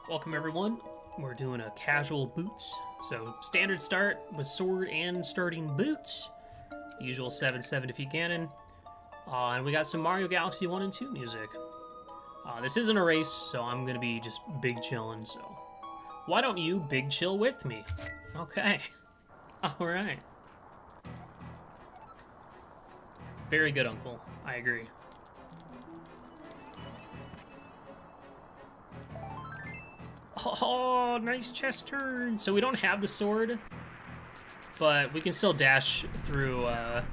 Welcome everyone. We're doing a casual boots. So standard start with sword and starting boots. The usual 7/7 defeat Ganon. And we got some Mario Galaxy 1 and 2 music. This isn't a race, so I'm gonna be just big chilling, so why don't you big chill with me? Okay. Alright. Very good, Uncle. I agree. Oh, nice chest turn. So we don't have the sword, but we can still dash through, I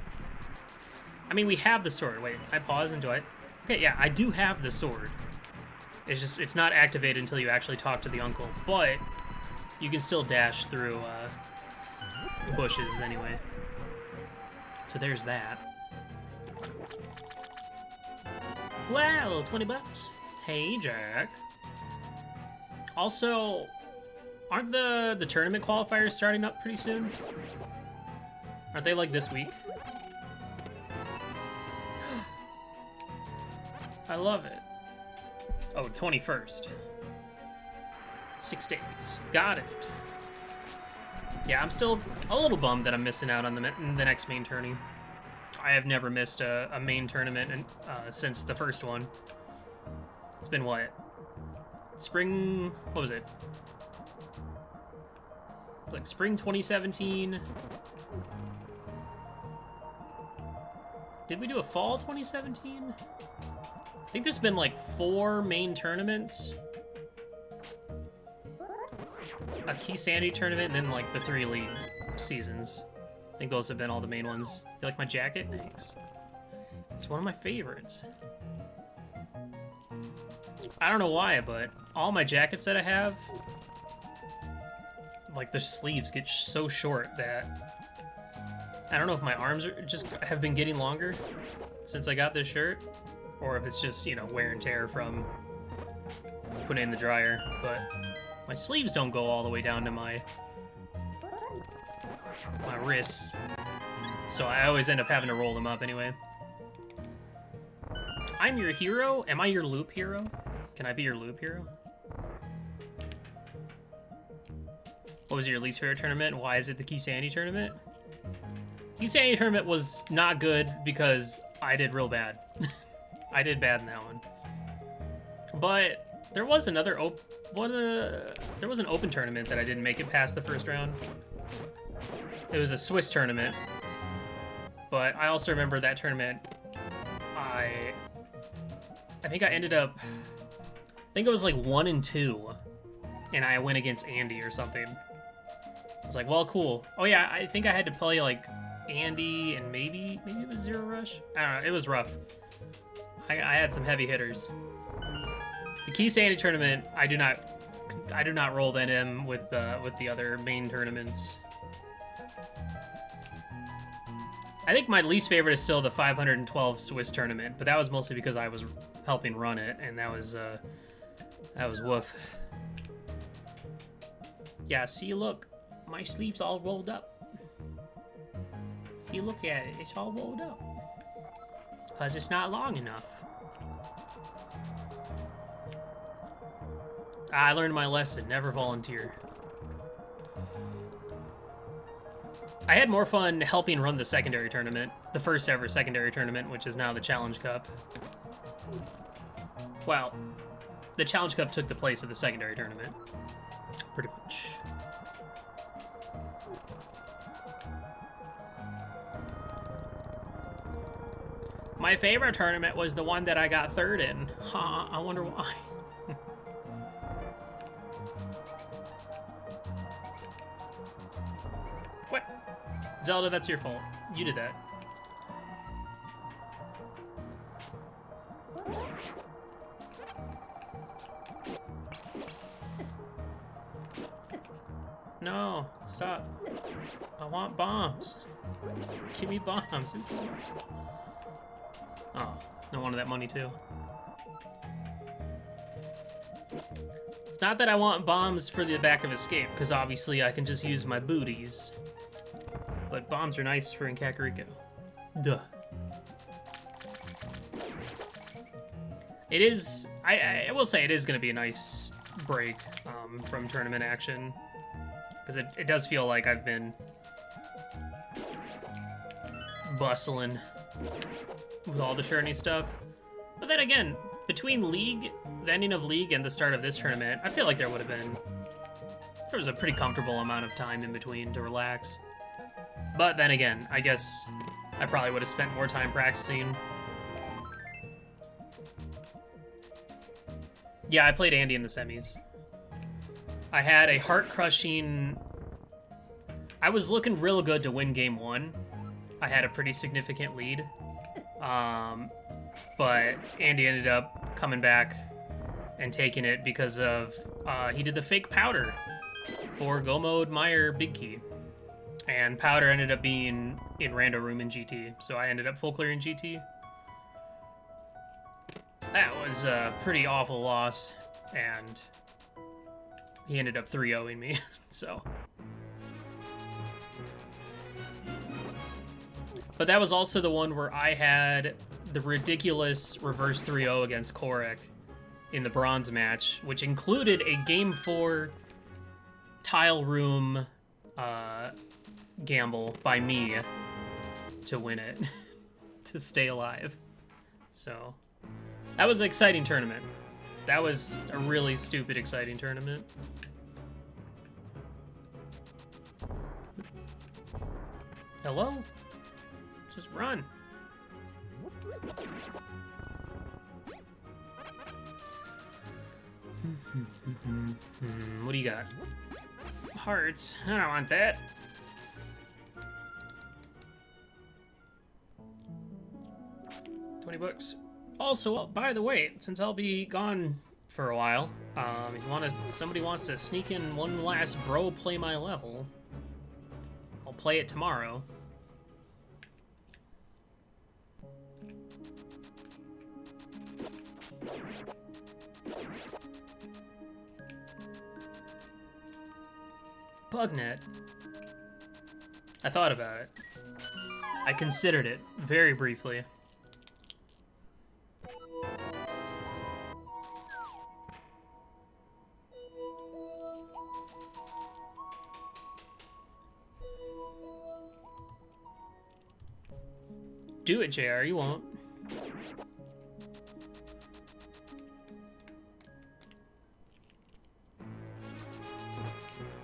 mean, we have the sword. Wait, can I pause and do it? Okay, yeah, I do have the sword. It's just, it's not activated until you actually talk to the uncle, but you can still dash through, the bushes anyway. So there's that. Wow, 20 bucks. Hey, Jack. Also, aren't the tournament qualifiers starting up pretty soon? Aren't they like this week? I love it. Oh, 21st. 6 days. Got it. Yeah, I'm still a little bummed that I'm missing out on the next main tourney. I have never missed a main tournament since the first one. It's been what? Spring, what was it? Like spring 2017. Did we do a fall 2017? I think there's been like 4 main tournaments. A Key Sandy tournament, and then like the 3 league seasons. I think those have been all the main ones. You like my jacket? Thanks. It's one of my favorites. I don't know why, but all my jackets that I have, like the sleeves get so short that I don't know if my arms are just have been getting longer since I got this shirt, or if it's just, you know, wear and tear from putting it in the dryer. But my sleeves don't go all the way down to my wrists, so I always end up having to roll them up anyway. I'm your hero? Am I your loop hero? Can I be your loop hero? What was your least favorite tournament? Why is it the Key Sandy tournament? Key Sandy tournament was not good because I did real bad. I did bad in that one. But there was another there was an open tournament that I didn't make it past the first round. It was a Swiss tournament. But I also remember that tournament, I think I ended up, I think it was like 1 and 2, and I went against Andy or something. It's like, well, cool. Oh yeah, I think I had to play like Andy and maybe it was Zero Rush. I don't know. It was rough. I had some heavy hitters. The Key Sandy tournament, I do not roll that in with the other main tournaments. I think my least favorite is still the 512 Swiss tournament, but that was mostly because I was helping run it, and that was woof. Yeah, see, look, my sleeve's all rolled up. See, look at it, it's all rolled up. Because it's not long enough. I learned my lesson, never volunteer. I had more fun helping run the secondary tournament, the first ever secondary tournament, which is now the Challenge Cup. Well, the Challenge Cup took the place of the secondary tournament, pretty much. My favorite tournament was the one that I got 3rd in. Huh, I wonder why. What? Zelda, that's your fault. You did that. No, stop. I want bombs. Give me bombs. Oh, I wanted that money too. It's not that I want bombs for the back of Escape, because obviously I can just use my booties. But bombs are nice for in Kakariko. Duh. It is, I will say it is going to be a nice break from tournament action. Because it does feel like I've been bustling with all the tourney stuff. But then again, between League, the ending of League, and the start of this tournament, I feel like there was a pretty comfortable amount of time in between to relax. But then again, I guess I probably would have spent more time practicing. Yeah, I played Andy in the semis. I had a heart-crushing... I was looking real good to win game 1. I had a pretty significant lead. But Andy ended up coming back and taking it because of... he did the fake powder for Go Mode Meyer Big Key. And powder ended up being in Rando Room in GT. So I ended up full clearing GT. That was a pretty awful loss, and he ended up 3-0ing me, so. But that was also the one where I had the ridiculous reverse 3-0 against Korek in the bronze match, which included a Game 4 tile room gamble by me to win it, to stay alive. So, that was an exciting tournament. That was a really stupid exciting tournament. Hello? Just run. What do you got? Hearts. I don't want that. $20. Also, by the way, since I'll be gone for a while, if somebody wants to sneak in one last bro play my level, I'll play it tomorrow. Bugnet. I thought about it. I considered it very briefly. Do it, JR, you won't.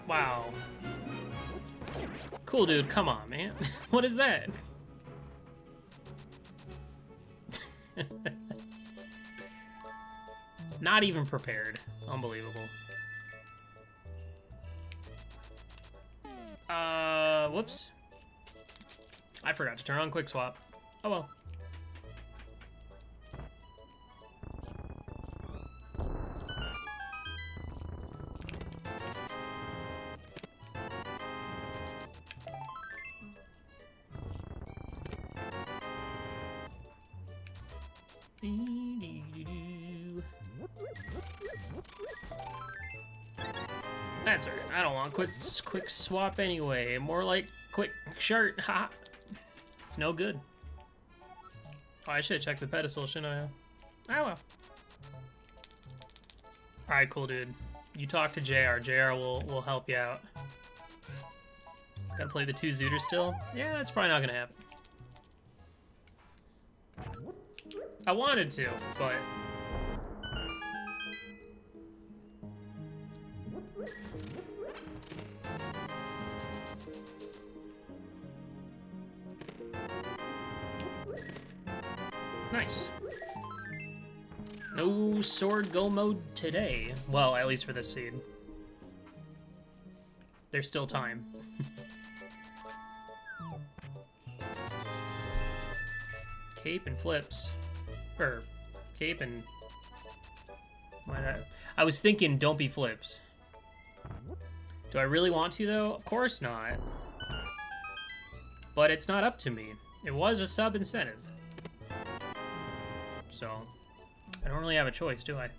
Wow. Cool, dude, come on, man. What is that? Not even prepared. Unbelievable. Whoops. I forgot to turn on quick swap. Oh well. That's alright. I don't want quick swap anyway. More like quick shirt. Ha! It's no good. Oh, I should have checked the pedestal, shouldn't I? Oh well. Alright, cool, dude. You talk to JR. JR will help you out. Gotta play the 2 Zooters still? Yeah, that's probably not gonna happen. I wanted to, but... Nice. No sword go mode today. Well, at least for this seed. There's still time. Cape and flips. Or, cape and... I was thinking don't be flips. Do I really want to, though? Of course not. But it's not up to me. It was a sub incentive. So, I don't really have a choice, do I?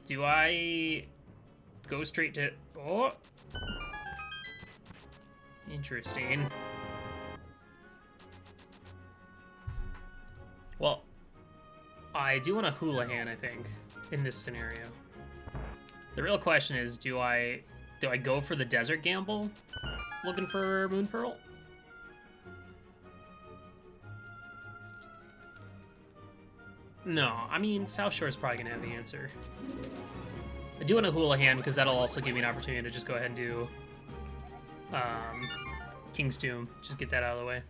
Do I go straight to... Oh! Interesting. Well, I do want a Houlihan, I think, in this scenario. The real question is, do I go for the desert gamble, looking for Moon Pearl? No, I mean, South Shore is probably gonna have the answer. I do want a Houlihan because that'll also give me an opportunity to just go ahead and do King's Tomb. Just get that out of the way.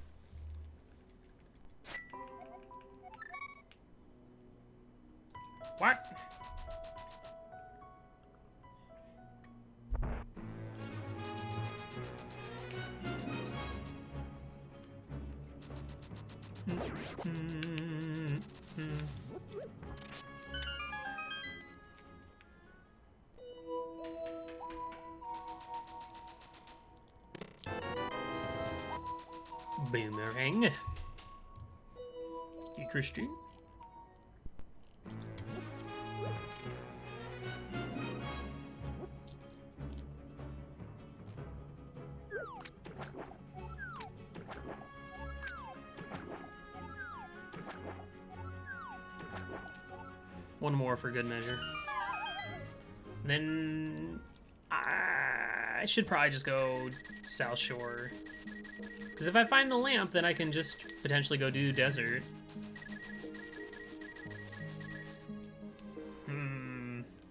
What? Boomerang. Interesting. One more for good measure. Then I should probably just go South Shore. Because if I find the lamp, then I can just potentially go do desert.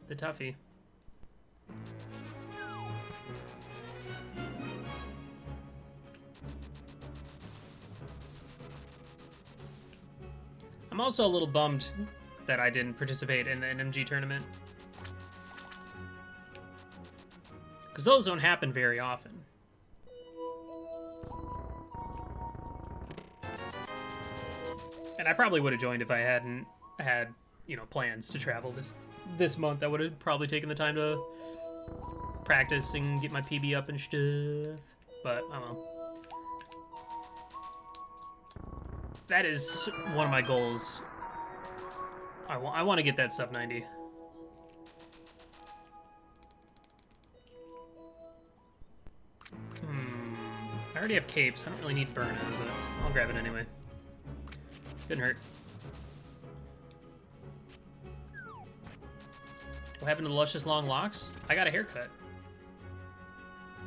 The toughie. I'm also a little bummed that I didn't participate in the NMG tournament. Because those don't happen very often. And I probably would have joined if I hadn't had, you know, plans to travel this month. I would have probably taken the time to practice and get my PB up and stuff. But, I don't know. That is one of my goals. I want to get that sub 90. I already have capes. I don't really need burnout, but I'll grab it anyway. Couldn't hurt. What happened to the luscious long locks? I got a haircut.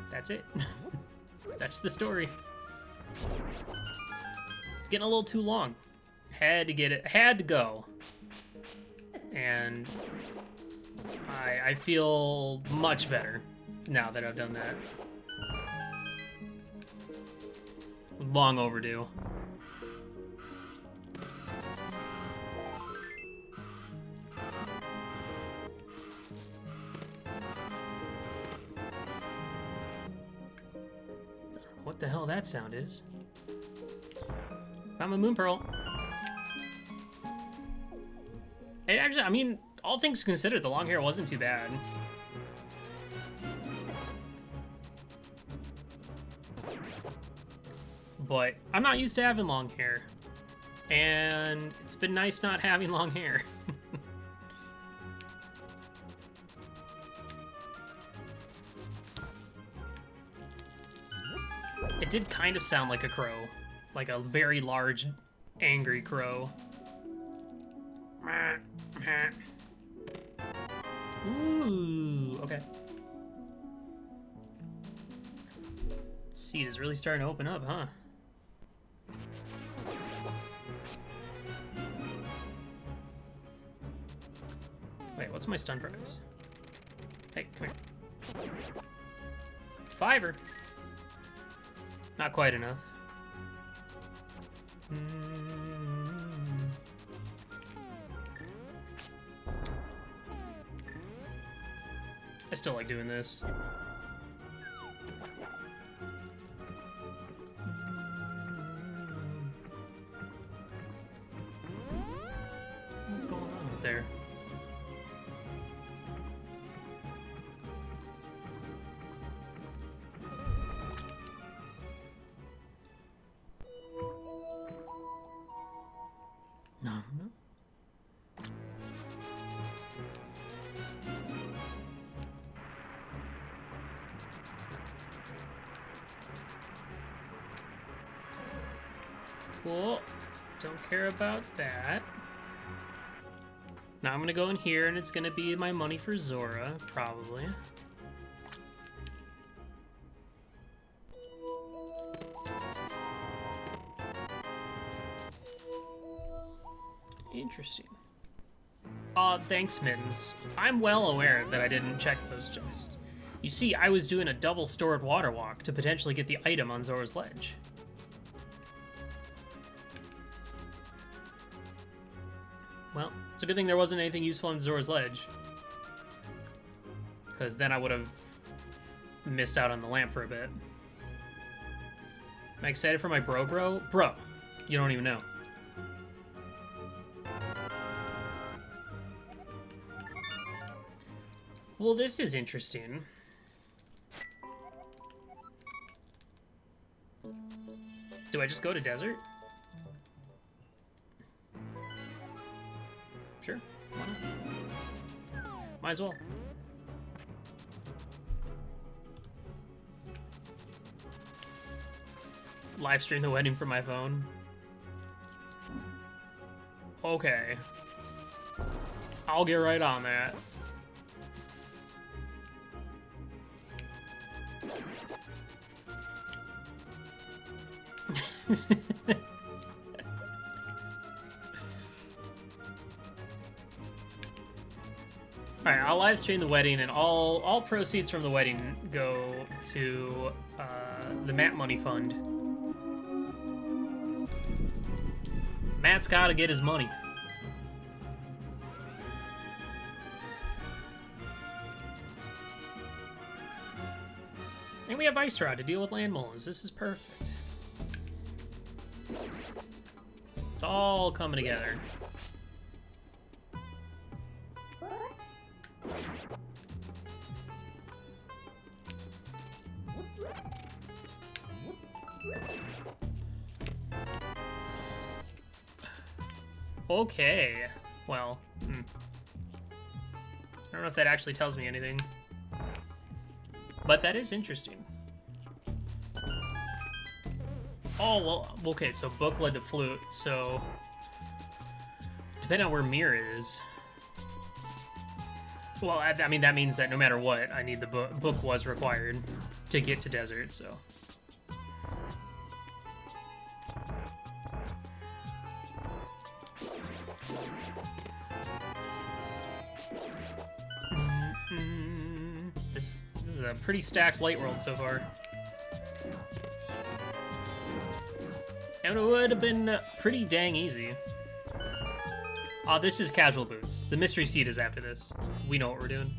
That's it. That's the story. It's getting a little too long. Had to get it. Had to go. And I feel much better now that I've done that. Long overdue. What the hell that sound is? Found my Moon Pearl. It actually, I mean, all things considered, the long hair wasn't too bad. But I'm not used to having long hair. And it's been nice not having long hair. It did kind of sound like a crow. Like a very large, angry crow. Ooh, okay. Seed is really starting to open up, huh? Wait, what's my stun prize? Hey, come here. Fiver. Not quite enough. I still like doing this. What's going on up there? No, no. Cool. Don't care about that. Now I'm gonna go in here and it's gonna be my money for Zora, probably. Interesting. Thanks, Mittens. I'm well aware that I didn't check those chests. You see, I was doing a double stored water walk to potentially get the item on Zora's ledge. Well, it's a good thing there wasn't anything useful on Zora's ledge. Because then I would have missed out on the lamp for a bit. Am I excited for my bro? Bro, you don't even know. Well, this is interesting. Do I just go to desert? Sure, why not? Might as well. Live stream the wedding from my phone. Okay. I'll get right on that. Alright, I'll live stream the wedding, and all proceeds from the wedding go to the Matt Money Fund. Matt's gotta get his money. And we have Ice Rod to deal with land mullins. This is perfect. It's all coming together. Okay. Well, I don't know if that actually tells me anything. But that is interesting. Oh, well, okay, so book led to flute, so depending on where mirror is. Well, I mean, that means that no matter what, I need the book. Book was required to get to desert, so. This is a pretty stacked light world so far. And it would have been pretty dang easy. This is casual boots. The mystery seed is after this. We know what we're doing.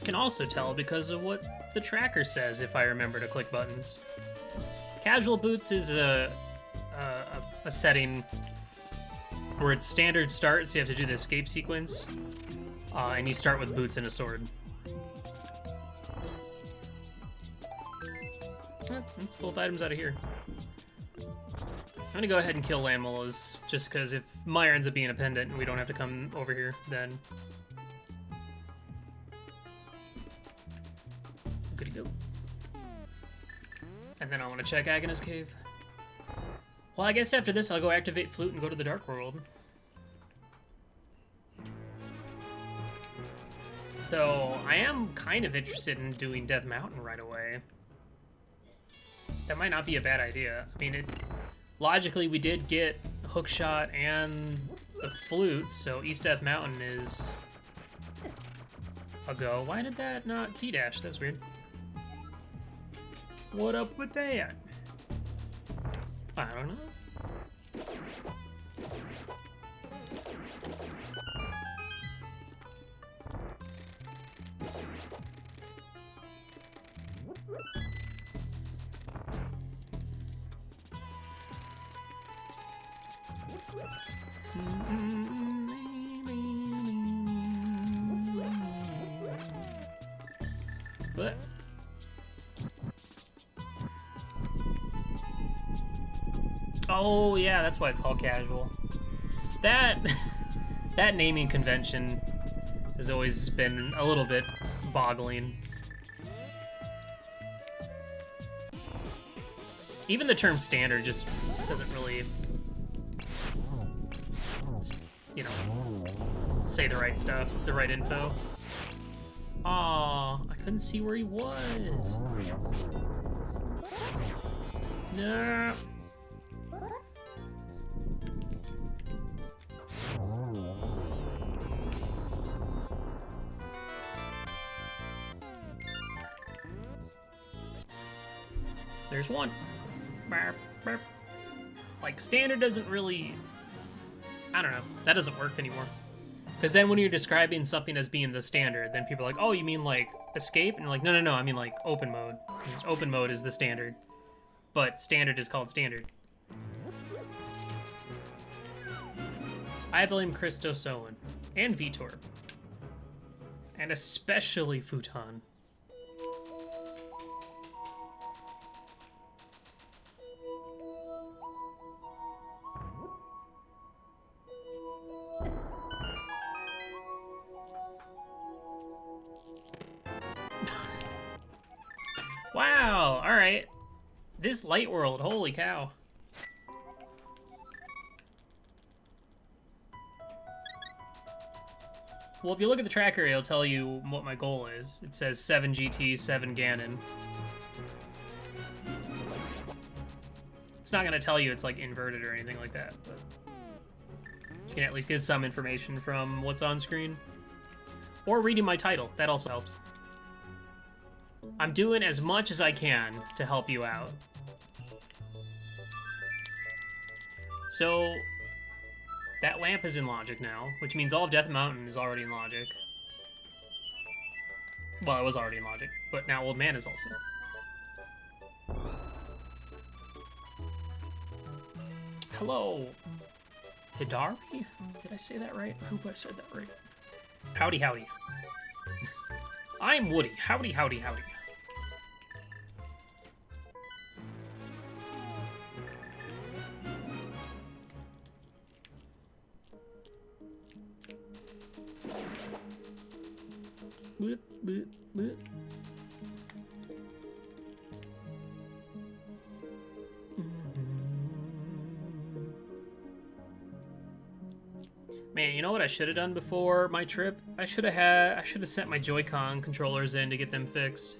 Can also tell because of what the tracker says if I remember to click buttons. Casual boots is a setting where it's standard start, so you have to do the escape sequence. And you start with boots and a sword. Let's pull items out of here. I'm gonna go ahead and kill land mullas, just because if Maya ends up being a pendant and we don't have to come over here, then good to go. And then I want to check Agnes Cave. Well, I guess after this I'll go activate Flute and go to the Dark World. Though I am kind of interested in doing Death Mountain right away. That might not be a bad idea. I mean, logically we did get Hookshot and the Flute, so East Death Mountain is a go. Why did that not key dash? That was weird. What up with that? I don't know. But oh yeah, that's why it's all casual. That that naming convention has always been a little bit boggling. Even the term standard just doesn't really, you know, say the right stuff, the right info. Aw, I couldn't see where he was. No. There's one. Like, standard doesn't really... I don't know. That doesn't work anymore. Because then when you're describing something as being the standard, then people are like, oh, you mean, like, escape? And you're like, no, no, no, I mean, like, open mode. Because open mode is the standard. But standard is called standard. I blame Christos Owen. And Vitor. And especially Futon. Wow, alright. This light world, holy cow. Well, if you look at the tracker, it'll tell you what my goal is. It says 7 GT, 7 Ganon. It's not gonna tell you it's like inverted or anything like that, but you can at least get some information from what's on screen. Or reading my title, that also helps. I'm doing as much as I can to help you out. So, that lamp is in logic now, which means all of Death Mountain is already in logic. Well, it was already in logic, but now Old Man is also. Hello, Hidari? Did I say that right? I hope I said that right. Howdy, howdy. I'm Woody. Howdy, howdy, howdy. Boop, boop, boop. Man, you know what I should have done before my trip? I should have sent my Joy-Con controllers in to get them fixed.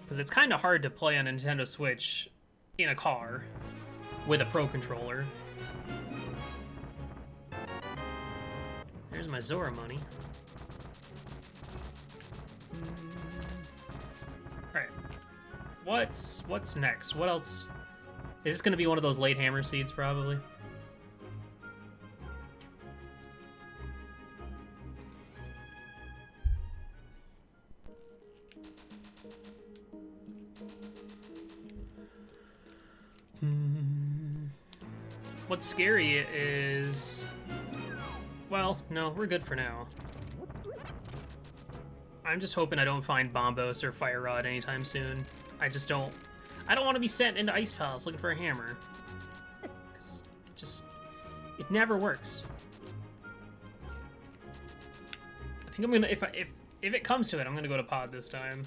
Because it's kind of hard to play on a Nintendo Switch in a car with a Pro Controller. There's my Zora money. Alright. What's next? What else? Is this gonna be one of those late hammer seeds, probably? What's scary is... Well, no, we're good for now. I'm just hoping I don't find Bombos or Fire Rod anytime soon. I don't want to be sent into Ice Palace looking for a hammer. Because it never works. I think I'm gonna, if it comes to it, I'm gonna go to Pod this time.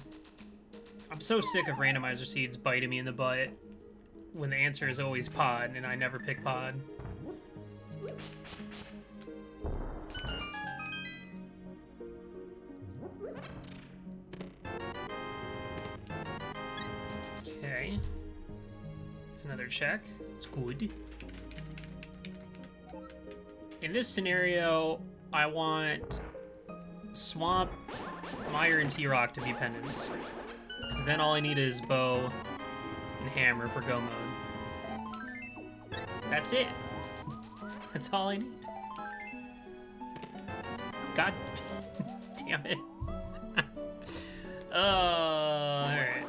I'm so sick of randomizer seeds biting me in the butt when the answer is always Pod and I never pick Pod. Okay. It's another check. It's good. In this scenario, I want Swamp, Mire, and T-Rock to be pendants. Because then all I need is Bow and Hammer for go mode. That's it. That's all I need. God damn it. Alright.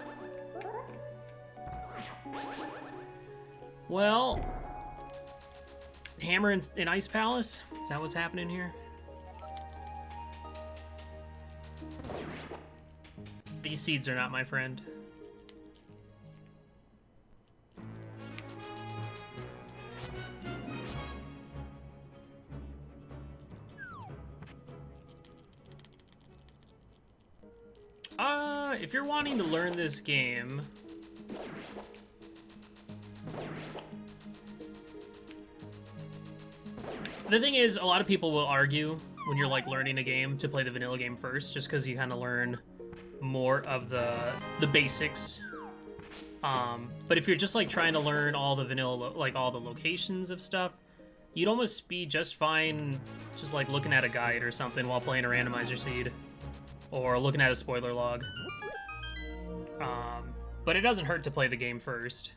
Well, Hammer in Ice Palace? Is that what's happening here? These seeds are not my friend. If you're wanting to learn this game, The thing is, a lot of people will argue when you're like learning a game to play the vanilla game first, just because you kind of learn more of the basics. But if you're just like trying to learn all the vanilla, like all the locations of stuff, you'd almost be just fine just like looking at a guide or something while playing a randomizer seed, or looking at a spoiler log. But it doesn't hurt to play the game first.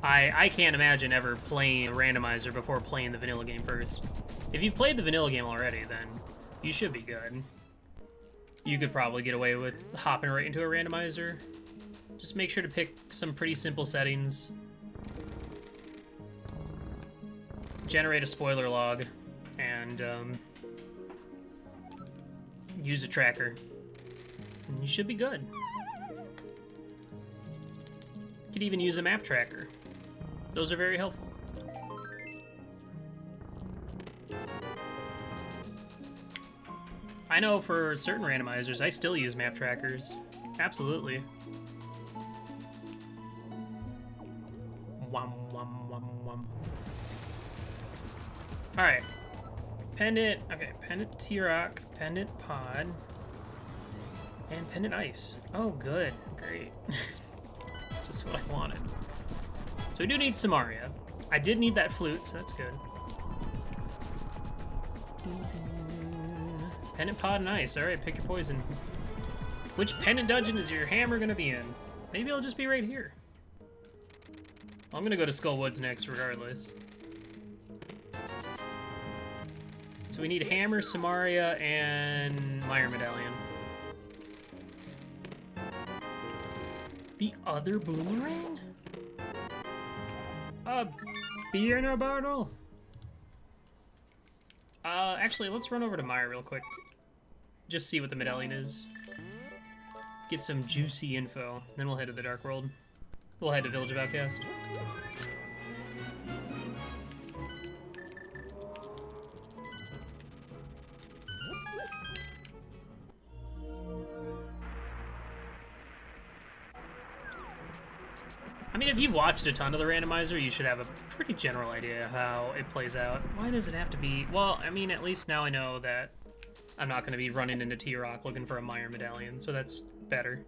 I can't imagine ever playing a randomizer before playing the vanilla game first. If you've played the vanilla game already, then you should be good. You could probably get away with hopping right into a randomizer. Just make sure to pick some pretty simple settings. Generate a spoiler log, and use a tracker. And you should be good. You could even use a map tracker. Those are very helpful. I know for certain randomizers, I still use map trackers. Absolutely. Wum, wum, wum, wum. Alright. Pendant, okay, Pendant T-Rock, Pendant Pod, and Pendant Ice. Oh, good. Great. Just what I wanted. So we do need Samaria. I did need that flute, so that's good. Pendant Pod and Ice. Alright, pick your poison. Which pendant dungeon is your hammer gonna be in? Maybe it'll just be right here. Well, I'm gonna go to Skull Woods next, regardless. So we need Hammer, Samaria, and Meyer Medallion. The other boomerang? A beer in a bottle? Actually, let's run over to Meyer real quick. Just see what the medallion is. Get some juicy info. Then we'll head to the Dark World. We'll head to Village of Outcast. I mean, if you've watched a ton of the randomizer, you should have a pretty general idea how it plays out. Why does it have to be... Well, I mean, at least now I know that I'm not going to be running into T-Rock looking for a Meyer Medallion, so that's better.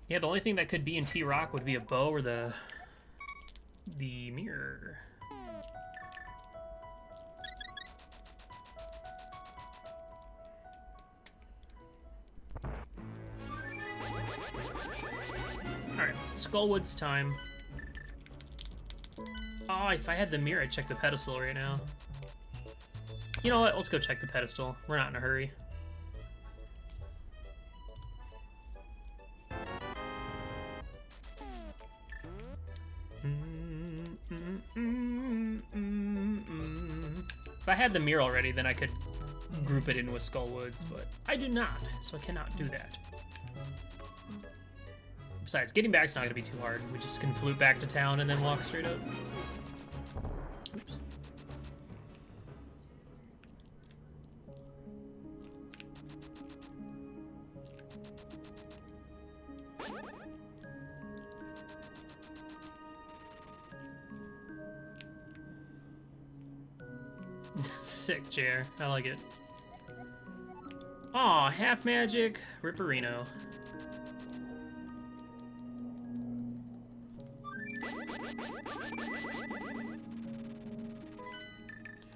Yeah, the only thing that could be in T-Rock would be a bow or the mirror. Alright, Skullwood's time. Oh, if I had the mirror, I'd check the pedestal right now. You know what? Let's go check the pedestal. We're not in a hurry. If I had the mirror already, then I could group it in with Skullwoods, but I do not, so I cannot do that. Besides, getting back's not going to be too hard. We just can flute back to town and then walk straight up. Oops. Sick chair. I like it. Aw, half magic, Ripperino.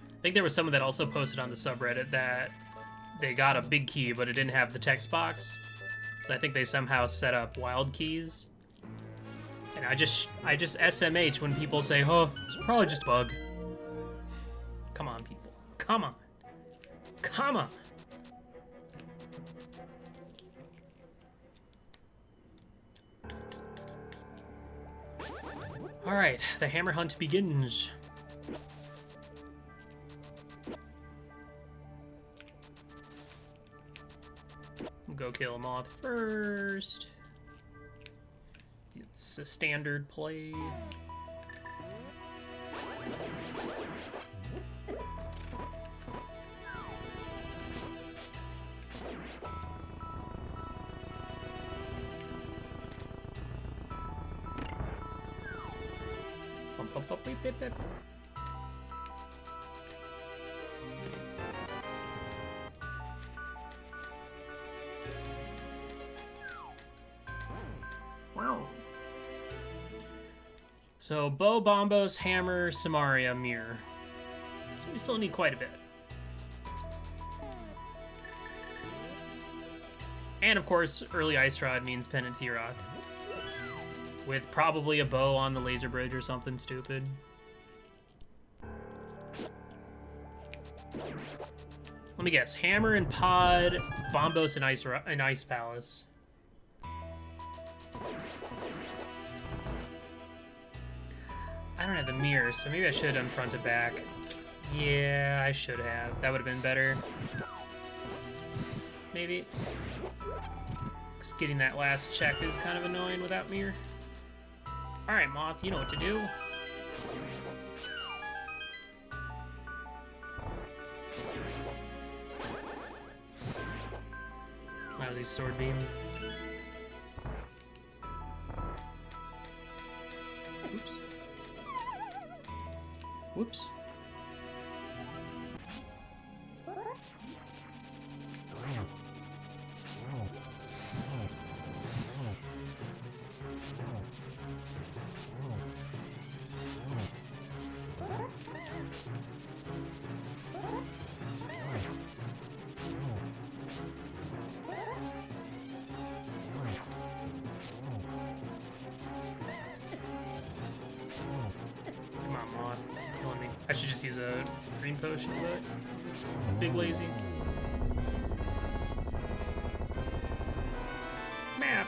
I think there was someone that also posted on the subreddit that they got a big key, but it didn't have the text box. So I think they somehow set up wild keys. And I just SMH when people say, oh, it's probably just a bug. Come on, people. Come on. Come on. Alright, the hammer hunt begins. Go kill a moth first. It's a standard play. Wow. So, bow, bombos, hammer, Samaria, mirror. So we still need quite a bit. And of course, early Ice Rod means Pendant T-Rock. With probably a bow on the laser bridge or something stupid. Let me guess. Hammer and Pod, Bombos and Ice Palace. I don't have the mirror, so maybe I should have done front to back. Yeah, I should have. That would have been better. Maybe. Because getting that last check is kind of annoying without mirror. Alright, Moth, you know what to do. Lousy sword beam. Oops. Whoops. Come on, Moth. Killing me. I should just use a green potion, but big lazy. Map.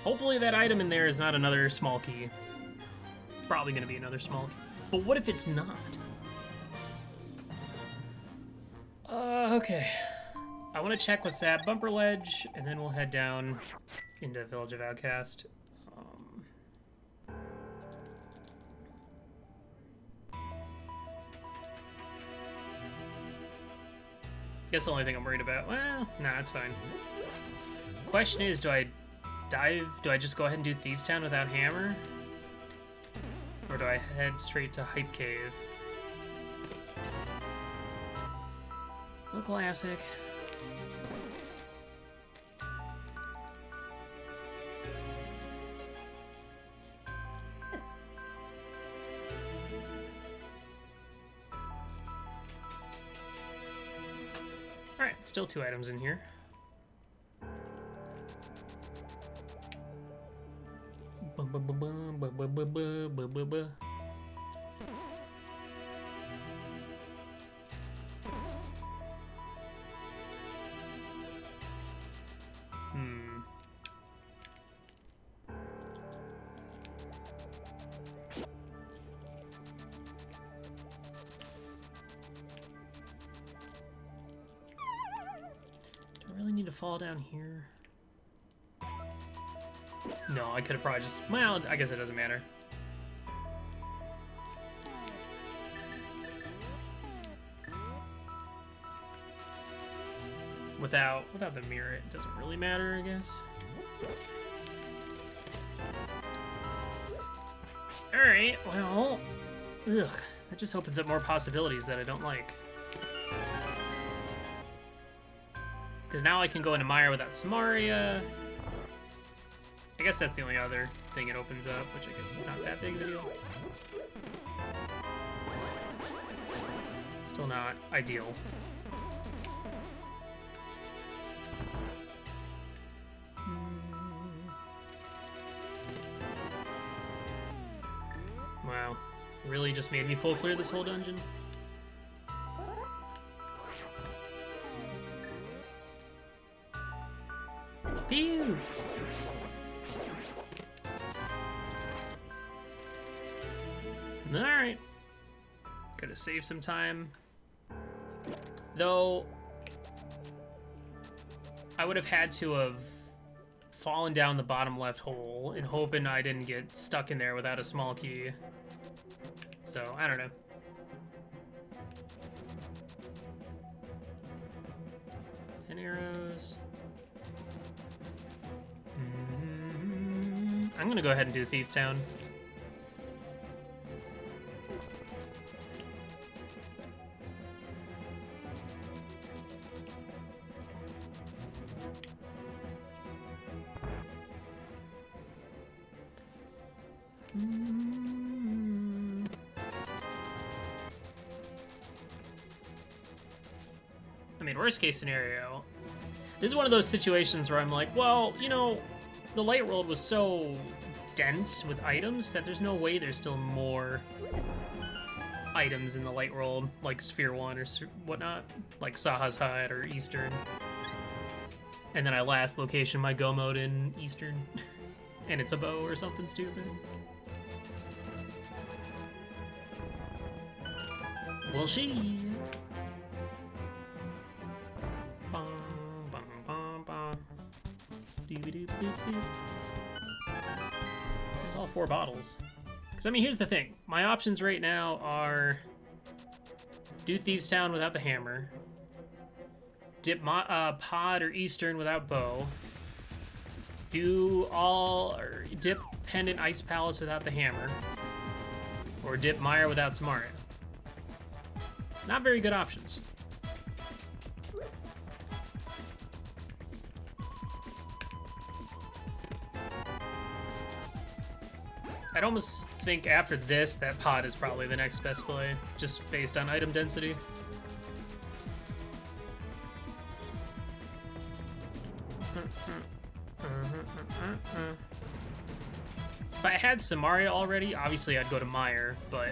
Hopefully that item in there is not another small key. Probably gonna be another small key. But what if it's not? Okay. I want to check what's at Bumper Ledge, and then we'll head down into Village of Outcast. Guess the only thing I'm worried about... Well, nah, it's fine. Question is, do I dive... Do I just go ahead and do Thieves Town without Hammer? Or do I head straight to Hype Cave? The classic. Alright, still 2 items in here. Fall down here? No, I could have probably just... Well, I guess it doesn't matter. Without the mirror, it doesn't really matter, I guess. Alright, well... Ugh, that just opens up more possibilities that I don't like. Because now I can go into Mire without Samaria. I guess that's the only other thing it opens up, which I guess is not that big of a deal. Still not ideal. Wow. Really just made me full clear this whole dungeon? Pew! Alright. Could have saved some time. Though, I would have had to have fallen down the bottom left hole and hoping I didn't get stuck in there without a small key. So, I don't know. Arrows. I'm gonna go ahead and do Thieves Town. I mean, worst case scenario, this is one of those situations where I'm like, well, you know, the light world was so dense with items that there's no way there's still more items in the light world, like Sphere 1 or whatnot, like Saha's Hide or Eastern. And then I last location my Go mode in Eastern, and it's a bow or something stupid. We'll see. There's all 4 bottles. Because, I mean, here's the thing. My options right now are do Thieves Town without the hammer, dip Pod or Eastern without bow, or dip Pendant Ice Palace without the hammer, or dip Mire without Samaria. Not very good options. I'd almost think after this that Pod is probably the next best play, just based on item density. If I had Samaria already, obviously I'd go to Mire, but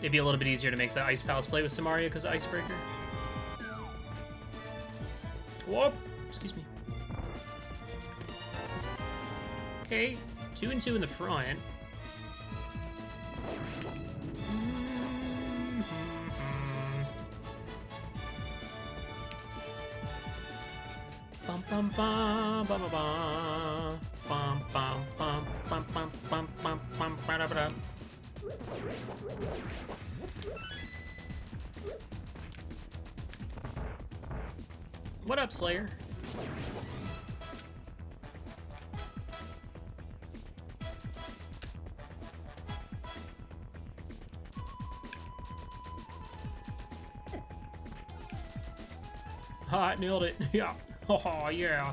it'd be a little bit easier to make the Ice Palace play with Samaria because of Icebreaker. Whoop! Excuse me. Okay, 2 and 2 in the front. Bum bum bum bum bum bum bum bum bum bum bum bum bum bum bum. What up, Slayer? I nailed it. Yeah. Oh, yeah.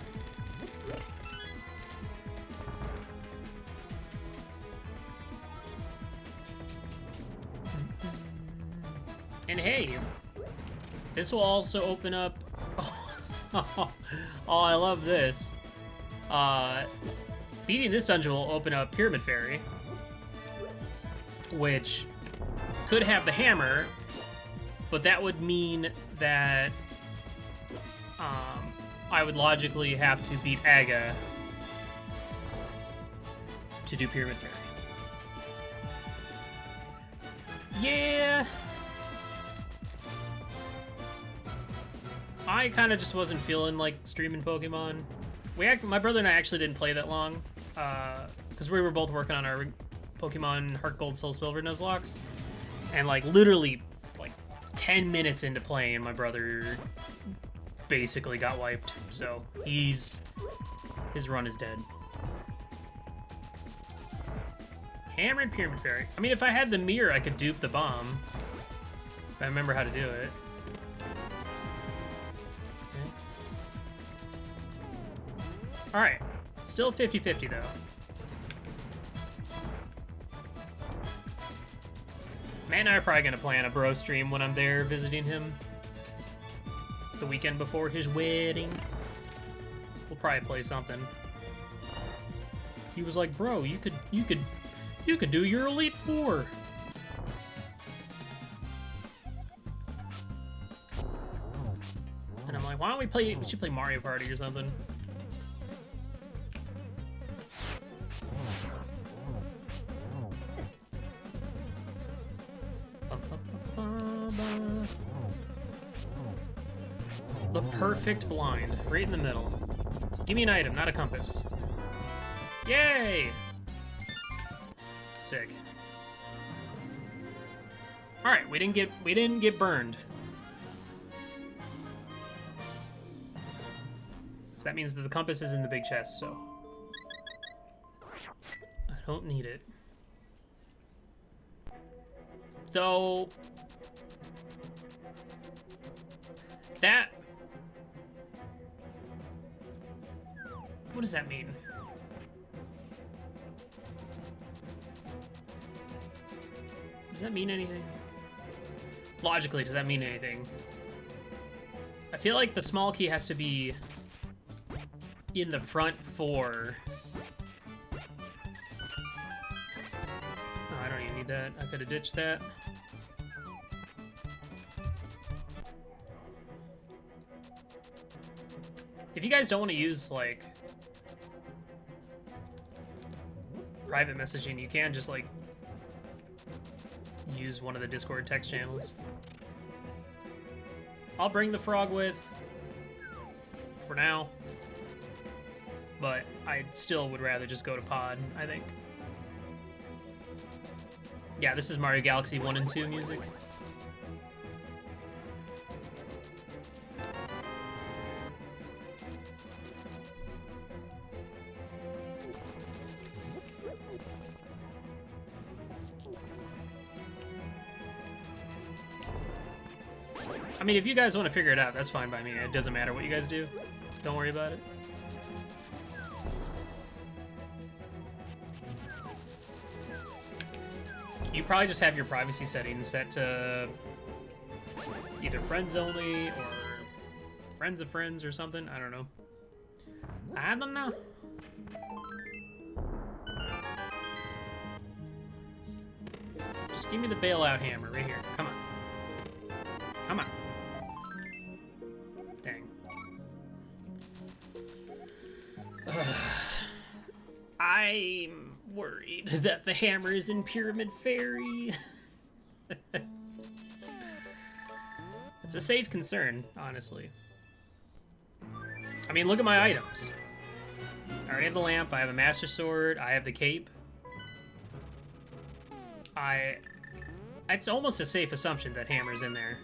And hey, this will also open up... Oh, I love this. Beating this dungeon will open up Pyramid Fairy, which could have the hammer, but that would mean that I would logically have to beat Aga to do Pyramid Fairy. Yeah. I kind of just wasn't feeling like streaming Pokemon. My brother and I actually didn't play that long, because we were both working on our Pokemon Heart Gold, Soul Silver Nuzlocke, and like literally like 10 minutes into playing, my brother basically got wiped. So his run is dead. Hammered Pyramid Fairy. I mean, if I had the mirror, I could dupe the bomb. If I remember how to do it. Okay. Alright. Still 50-50, though. Matt and I are probably going to plan a bro stream when I'm there visiting him. The weekend before his wedding. We'll probably play something. He was like, bro, you could do your Elite Four. And I'm like, why don't we should play Mario Party or something. The perfect blind, right in the middle. Give me an item, not a compass. Yay! Sick. All right, we didn't get burned. So that means that the compass is in the big chest. So don't need it. Though... that... What does that mean? Does that mean anything? Logically, does that mean anything? I feel like the small key has to be in the front four. Oh, I don't even need that. I could have ditched that. If you guys don't want to use, like, private messaging, you can just, like, use one of the Discord text channels. I'll bring the frog with for now, but I still would rather just go to pod, I think. Yeah, this is Mario Galaxy 1 and 2 music. I mean, if you guys want to figure it out, that's fine by me. It doesn't matter what you guys do. Don't worry about it. You probably just have your privacy settings set to either friends only or friends of friends or something. I don't know. I don't know. Just give me the bailout hammer right here. Come on. Come on. Dang. I'm worried that the hammer is in Pyramid Fairy. It's a safe concern, honestly. I mean, look at my items. I already have the lamp, I have a Master Sword, I have the cape. It's almost a safe assumption that hammer's in there.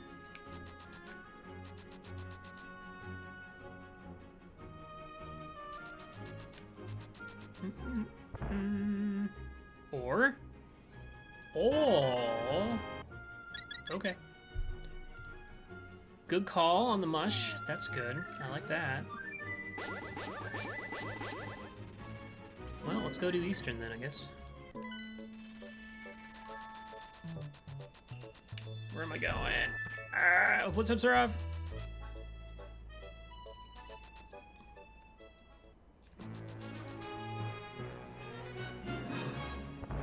Or... oh... okay. Good call on the mush. That's good. I like that. Well, let's go to Eastern then, I guess. Where am I going? What's up, Sarav?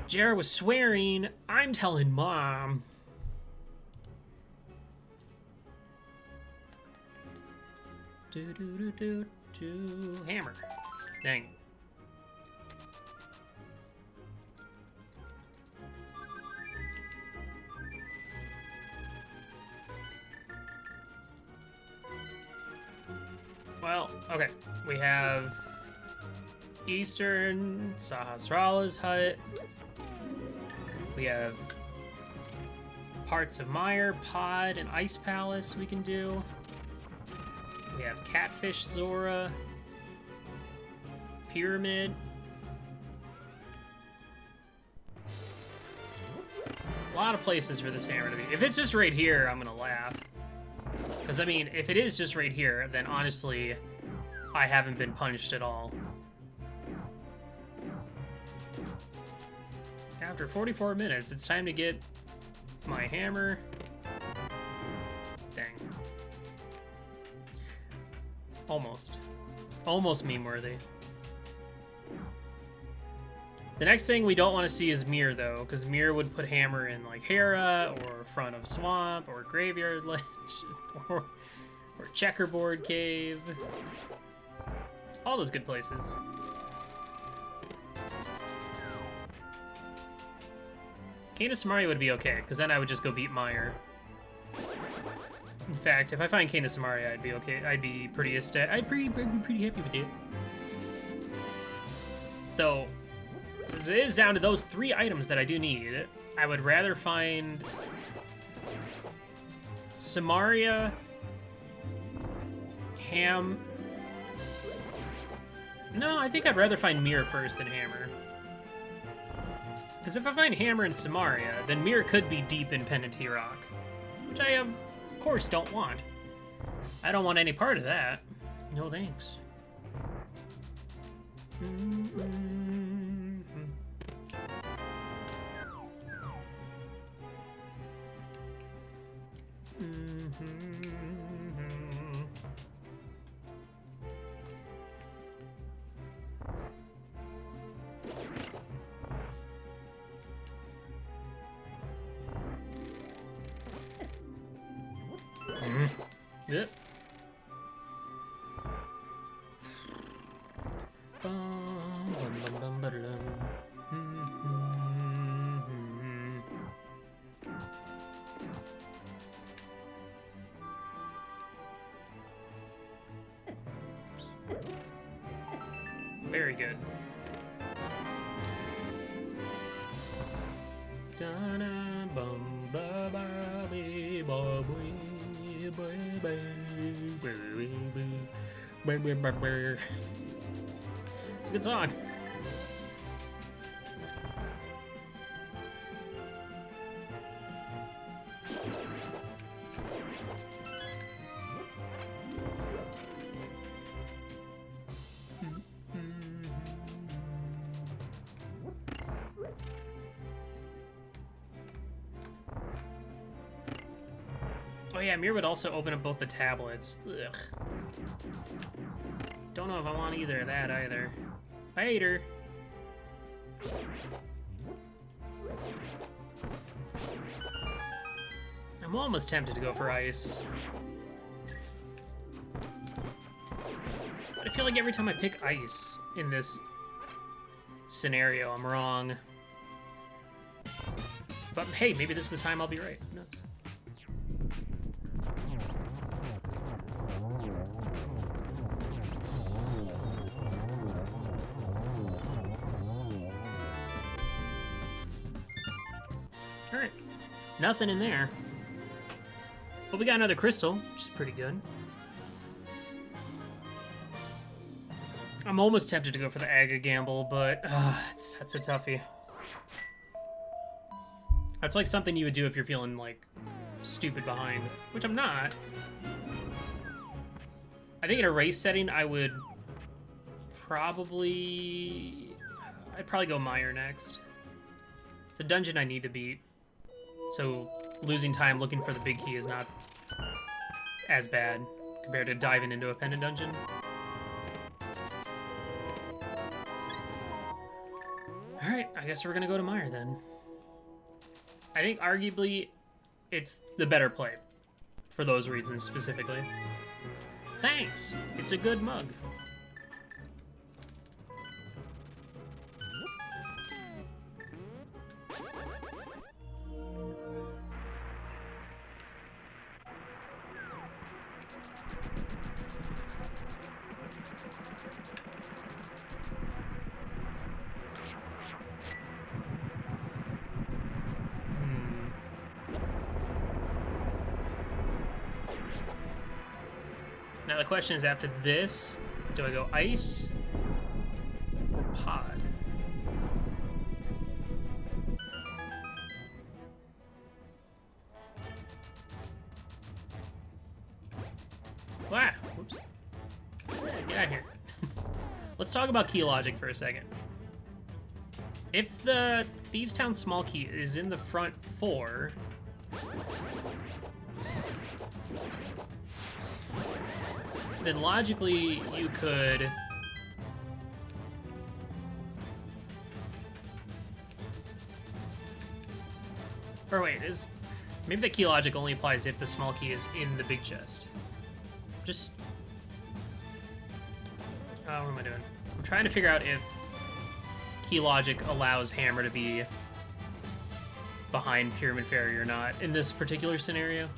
Jared was swearing. I'm telling Mom. Do do do do do. Hammer. Dang. Well, okay. We have Eastern, Sahasrara's hut. We have parts of Mire, Pod, and Ice Palace we can do. We have Catfish Zora, Pyramid. A lot of places for this hammer to be. If it's just right here, I'm gonna laugh. Because, I mean, if it is just right here, then honestly, I haven't been punished at all. After 44 minutes, it's time to get my hammer. Dang. Almost. Almost meme-worthy. The next thing we don't want to see is Mir, though, because Mir would put hammer in, like, Hera, or front of Swamp, or Graveyard Ledge, or Checkerboard Cave. All those good places. Canis Samari would be okay, because then I would just go beat Mire. In fact, if I find Canis Samari, I'd be okay. I'd be pretty I'd be pretty happy with it. Though, since it is down to those 3 items that I do need, I would rather find Samaria, Ham. No, I think I'd rather find Mir first than Hammer. Because if I find Hammer in Samaria, then Mir could be deep in Penalty Rock. Which I, of course, don't want. I don't want any part of that. No thanks. Yep. Very good. It's a good song. Oh yeah, Mir would also open up both the tablets. Ugh. Don't know if I want either of that either. Later. I'm almost tempted to go for ice. But I feel like every time I pick ice in this scenario, I'm wrong. But hey, maybe this is the time I'll be right. Who knows? Alright. Nothing in there. But we got another crystal, which is pretty good. I'm almost tempted to go for the Aga gamble, but that's a toughie. That's like something you would do if you're feeling, like, stupid behind, which I'm not. I think in a race setting, I'd probably go Meyer next. It's a dungeon I need to beat, so losing time looking for the big key is not as bad compared to diving into a pendant dungeon. Alright, I guess we're gonna go to Meyer then. I think arguably it's the better play for those reasons specifically. Thanks! It's a good mug. Now the question is, after this, do I go ice or pod? Wow, whoops. Get out of here. Let's talk about key logic for a second. If the Thieves Town small key is in the front 4, then logically you could or wait, maybe the key logic only applies if the small key is in the big chest. Just what am I doing? I'm trying to figure out if key logic allows Hammer to be behind Pyramid Fairy or not in this particular scenario.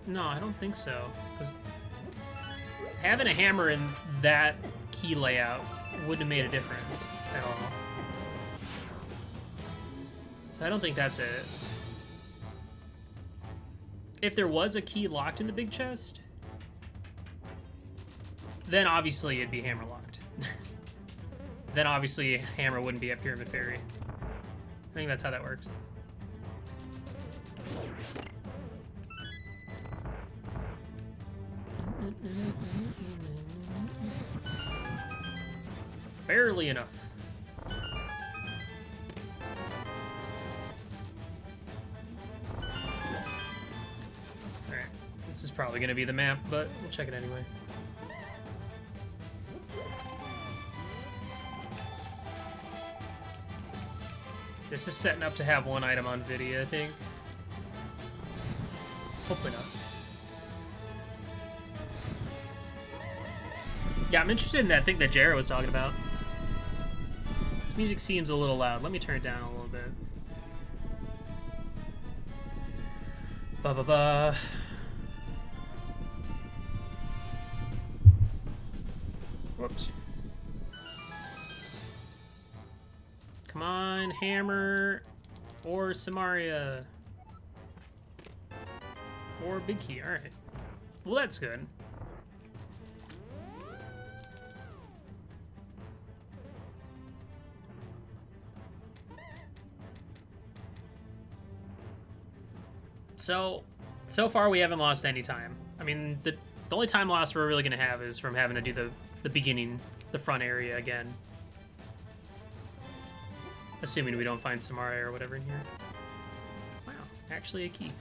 No, I don't think so. Because having a hammer in that key layout wouldn't have made a difference at all. So I don't think that's it. if there was a key locked in the big chest, then obviously it'd be hammer locked. Then obviously hammer wouldn't be at Pyramid Fairy. I think that's how that works. Barely enough. Alright, this is probably going to be the map, but we'll check it anyway. This is setting up to have one item on video, I think. Hopefully not. Yeah, I'm interested in that thing that Jared was talking about. This music seems a little loud. Let me turn it down a little bit. Ba-ba-ba. Whoops. Come on, hammer. Or Samaria. Or big key. Alright. Well, that's good. So far we haven't lost any time. I mean, the only time loss we're really going to have is from having to do the beginning, the front area again. Assuming we don't find Samaria or whatever in here. Wow, actually a key.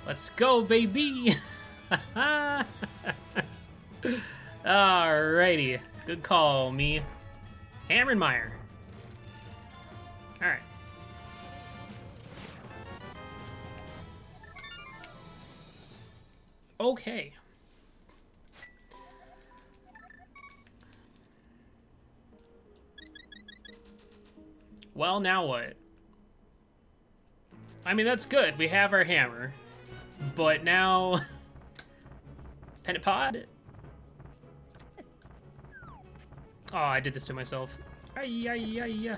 Let's go, baby! Alrighty. Good call, me. Hammer and Meyer. Alright. Okay. Well, now what? I mean, that's good. We have our hammer. But now... Pennant Pod? Oh, I did this to myself. Ay, ay, ay.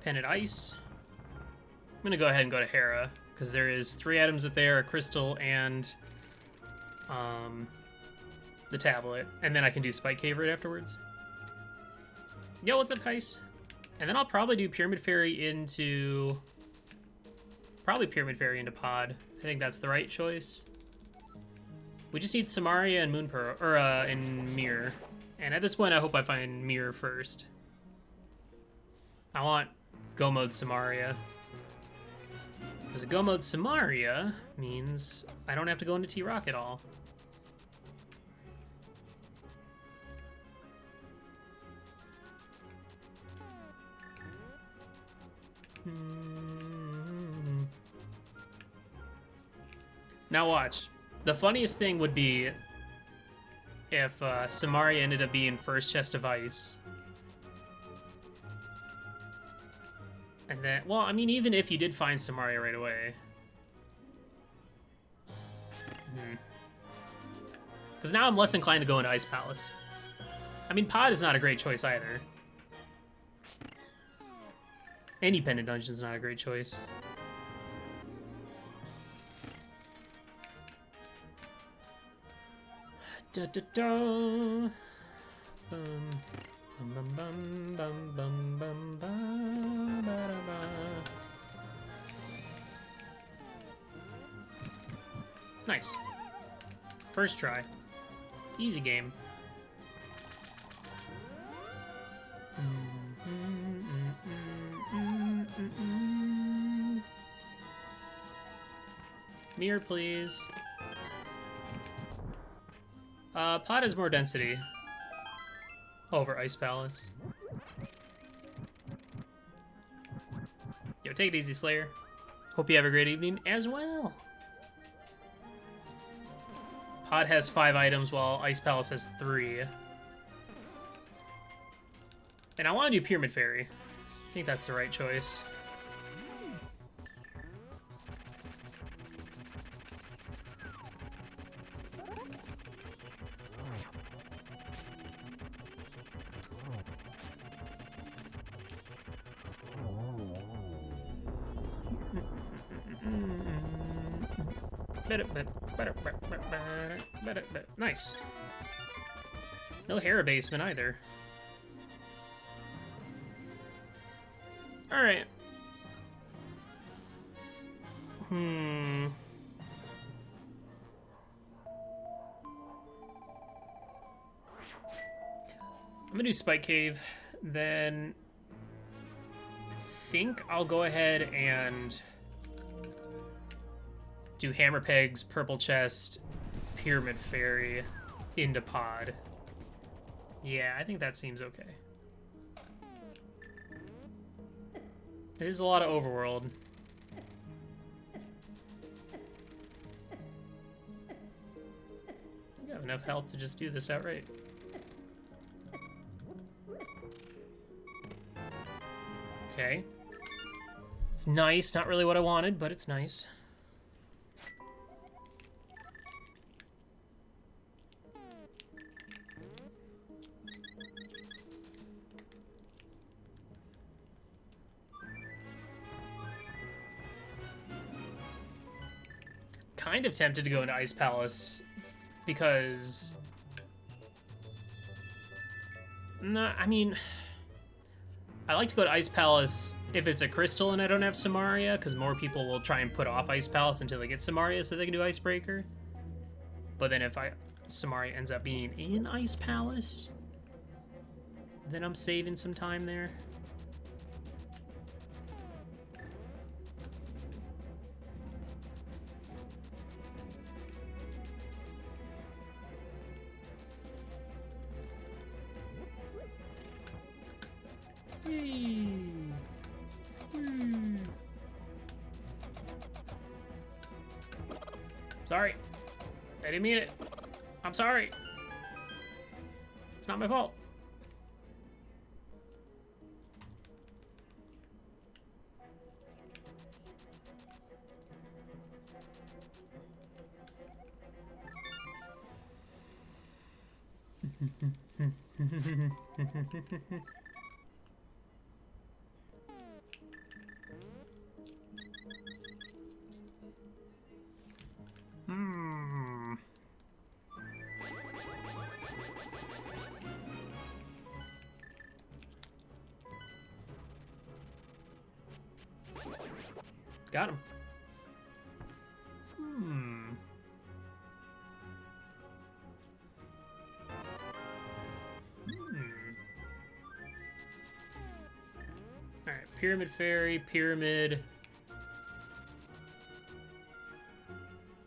Pennant Ice. I'm gonna go ahead and go to Hera, because there is 3 items up there, a crystal and the tablet. And then I can do Spike Cave right afterwards. Yo, what's up, guys? And then I'll probably do Pyramid Fairy into... Probably Pyramid Fairy into Pod. I think that's the right choice. We just need Samaria and Moon Pearl, or and Mirror. And at this point, I hope I find Mirror first. I want Go Mode Samaria. Because a Go Mode Samaria means I don't have to go into T-Rock at all. Now watch. The funniest thing would be if Samaria ended up being first chest of ice. And then, well, I mean, even if you did find Samaria right away. Because now I'm less inclined to go into Ice Palace. I mean, Pod is not a great choice either. Any Pendant Dungeon is not a great choice. Da, da, da. Bum, bum, bum, bum, bum, bum, bum, ba, da, ba. Nice. First try. Easy game. Mirror, please. Pod has more density over Ice Palace. Yo, take it easy, Slayer. Hope you have a great evening as well. Pod has 5 items while Ice Palace has 3. And I want to do Pyramid Fairy. I think that's the right choice. Nice. No hair basement either. Alright. I'm gonna do Spike Cave, then I think I'll go ahead and do Hammer Pegs, Purple Chest, Pyramid Fairy into Pod. Yeah, I think that seems okay. It is a lot of overworld. You have enough health to just do this outright. Okay. It's nice, not really what I wanted, but it's nice. Kind of tempted to go into Ice Palace because I mean, I like to go to Ice Palace if it's a crystal and I don't have Samaria, because more people will try and put off Ice Palace until they get Samaria so they can do Icebreaker. But then if Samaria ends up being in Ice Palace, then I'm saving some time there. Sorry. I didn't mean it. I'm sorry. It's not my fault. Got him. Alright, Pyramid Fairy, Pyramid.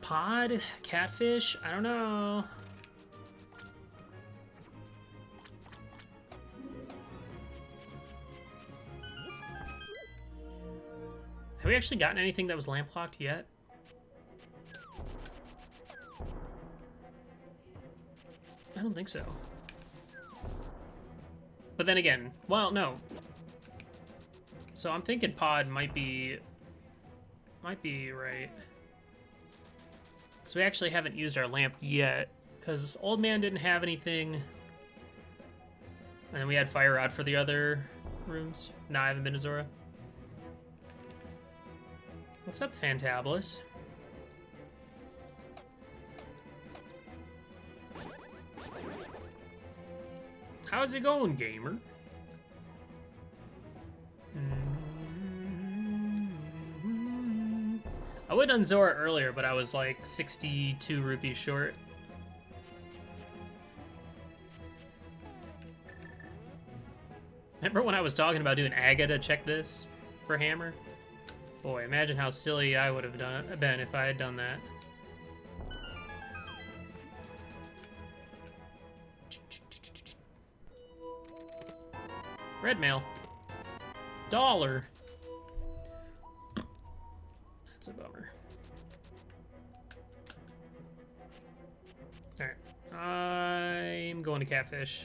Pod? Catfish? I don't know. Have we actually gotten anything that was lamp locked yet? I don't think so. But then again, well, no. So I'm thinking Pod might be right. So we actually haven't used our lamp yet, because Old Man didn't have anything. And then we had Fire Rod for the other rooms. Nah, I haven't been to Zora. What's up, Fantabulous? How's it going, gamer? I would have done Zora earlier, but I was like 62 rupees short. Remember when I was talking about doing Aga to check this for Hammer? Boy, imagine how silly I would have been if I had done that. Red mail. $1. That's a bummer. Alright. I'm going to Catfish.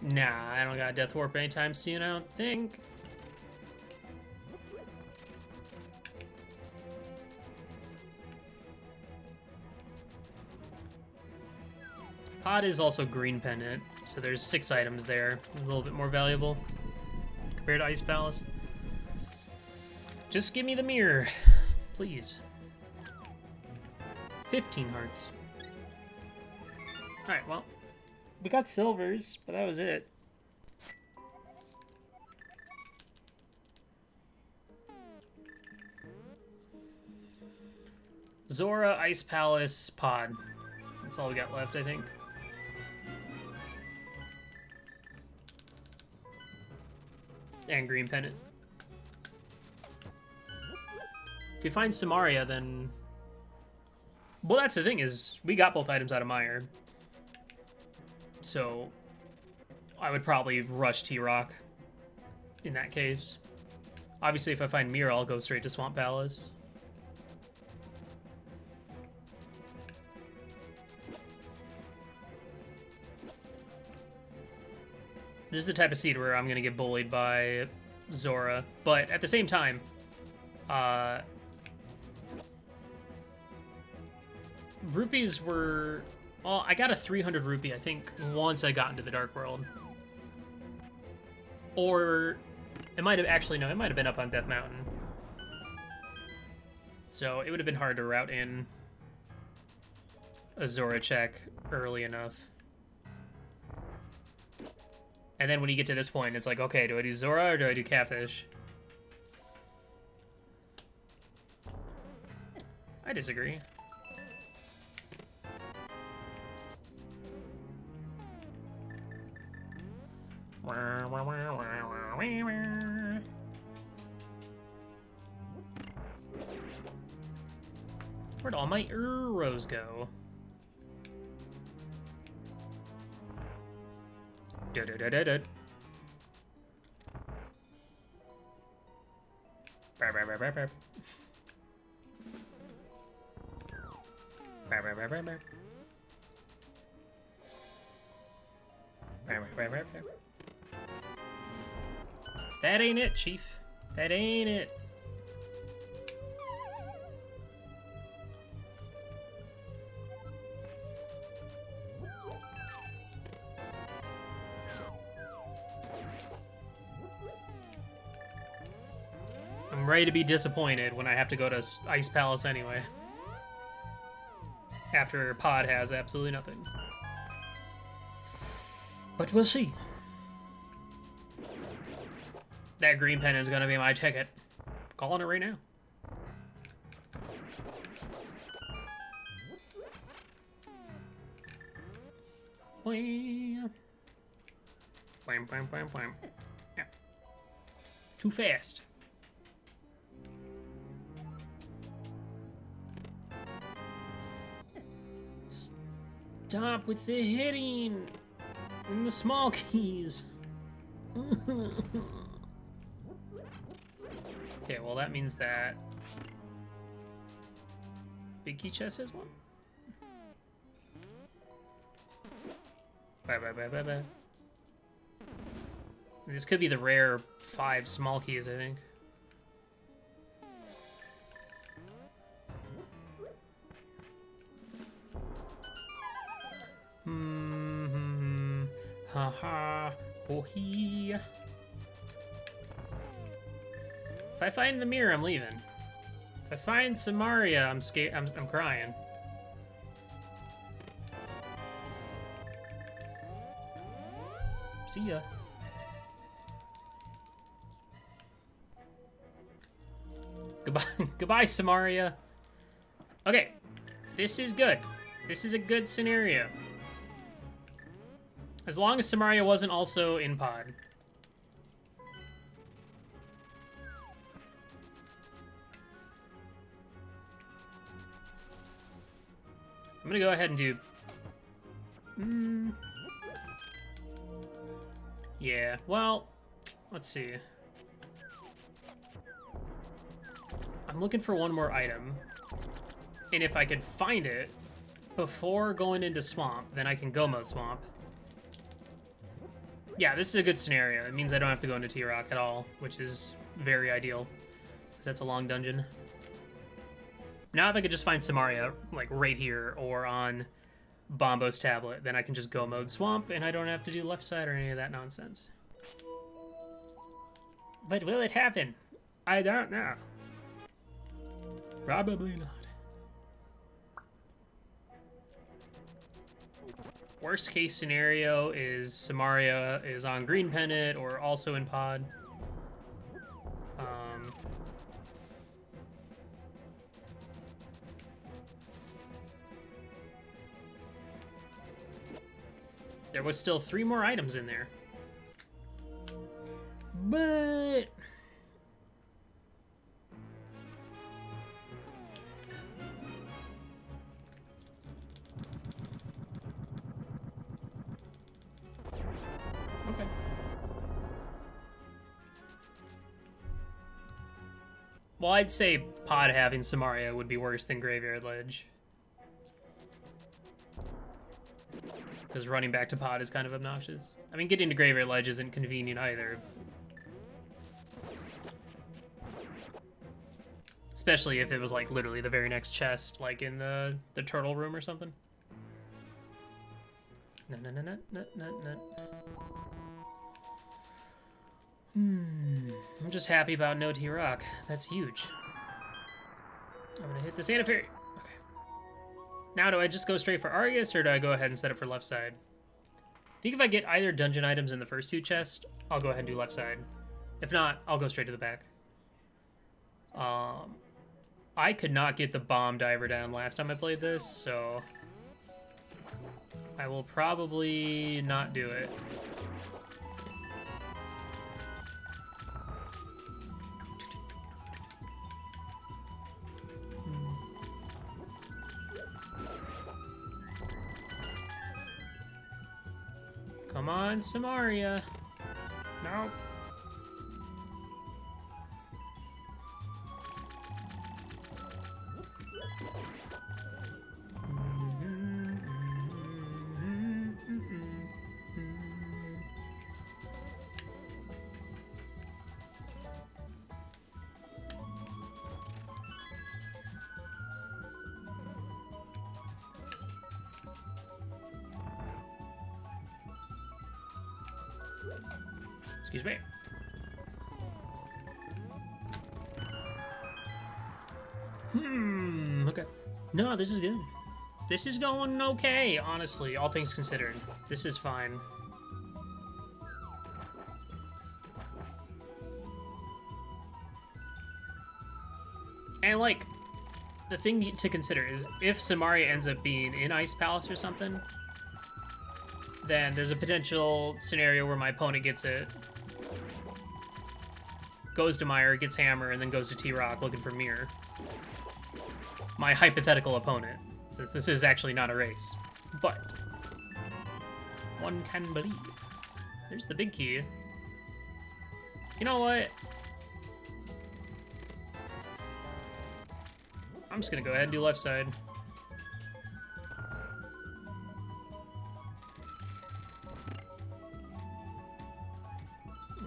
Nah, I don't got Death Warp anytime soon, I don't think. Pod is also green pendant, so there's 6 items there. A little bit more valuable compared to Ice Palace. Just give me the mirror, please. 15 hearts. Alright, well, we got silvers, but that was it. Zora, Ice Palace, Pod. That's all we got left, I think. And green pendant. If you find Samaria, then... Well, that's the thing, is we got both items out of Mire. So, I would probably rush T-Rock in that case. Obviously, if I find Mirror, I'll go straight to Swamp Palace. This is the type of seed where I'm going to get bullied by Zora. But at the same time, rupees were... Well, I got a 300 rupee, I think, once I got into the Dark World. Or it might have actually... No, it might have been up on Death Mountain. So it would have been hard to route in a Zora check early enough. And then when you get to this point, it's like, okay, do I do Zora or do I do Catfish? I disagree. Where'd all my arrows go? Da-da-da-da-da. Brr, brr, brr, brr, brr. Brr, brr, brr, brr, brr. Brr, brr, brr, brr, brr. That ain't it, Chief. That ain't it. I'm ready to be disappointed when I have to go to Ice Palace anyway. After Pod has absolutely nothing. But we'll see. That green pen is going to be my ticket. I'm calling it right now. Wham. Wham, wham, wham, wham. Yeah. Too fast. Stop with the hitting and the small keys. Okay, well that means that Big Key Chest has one. Bye bye bye bye bye. This could be the rare 5 small keys, I think. Ha ha. Oh he. If I find the mirror, I'm leaving. If I find Samaria, I'm scared. I'm crying. See ya. Goodbye, goodbye, Samaria. Okay, this is good. This is a good scenario. As long as Samaria wasn't also in Pod. I'm gonna go ahead and do... Yeah, well, let's see. I'm looking for one more item. And if I could find it before going into Swamp, then I can go mode Swamp. Yeah, this is a good scenario. It means I don't have to go into T-Rock at all, which is very ideal, because that's a long dungeon. Now if I could just find Samaria, like, right here, or on Bombo's tablet, then I can just go mode Swamp, and I don't have to do left side or any of that nonsense. But will it happen? I don't know. Probably not. Worst case scenario is Samaria is on Green Pennant or also in Pod. There was still 3 more items in there. But... okay. Well, I'd say Pod having Samaria would be worse than Graveyard Ledge. Because running back to Pod is kind of obnoxious. I mean, getting to Graveyard Ledge isn't convenient either. Especially if it was, like, literally the very next chest, like in the turtle room or something. No. I'm just happy about no T-Rock. That's huge. I'm gonna hit the Santa Fairy. Okay. Now, do I just go straight for Argus, or do I go ahead and set up for left side? I think if I get either dungeon items in the first 2 chests, I'll go ahead and do left side. If not, I'll go straight to the back. I could not get the bomb diver down last time I played this, so I will probably not do it. Come on, Samaria. No. Excuse me. Okay. No, this is good. This is going okay, honestly, all things considered. This is fine. And, like, the thing to consider is if Samaria ends up being in Ice Palace or something, then there's a potential scenario where my opponent gets it, goes to Meyer, gets Hammer, and then goes to T-Rock looking for Mirror. My hypothetical opponent, since this is actually not a race. But one can believe. There's the big key. You know what? I'm just gonna go ahead and do left side.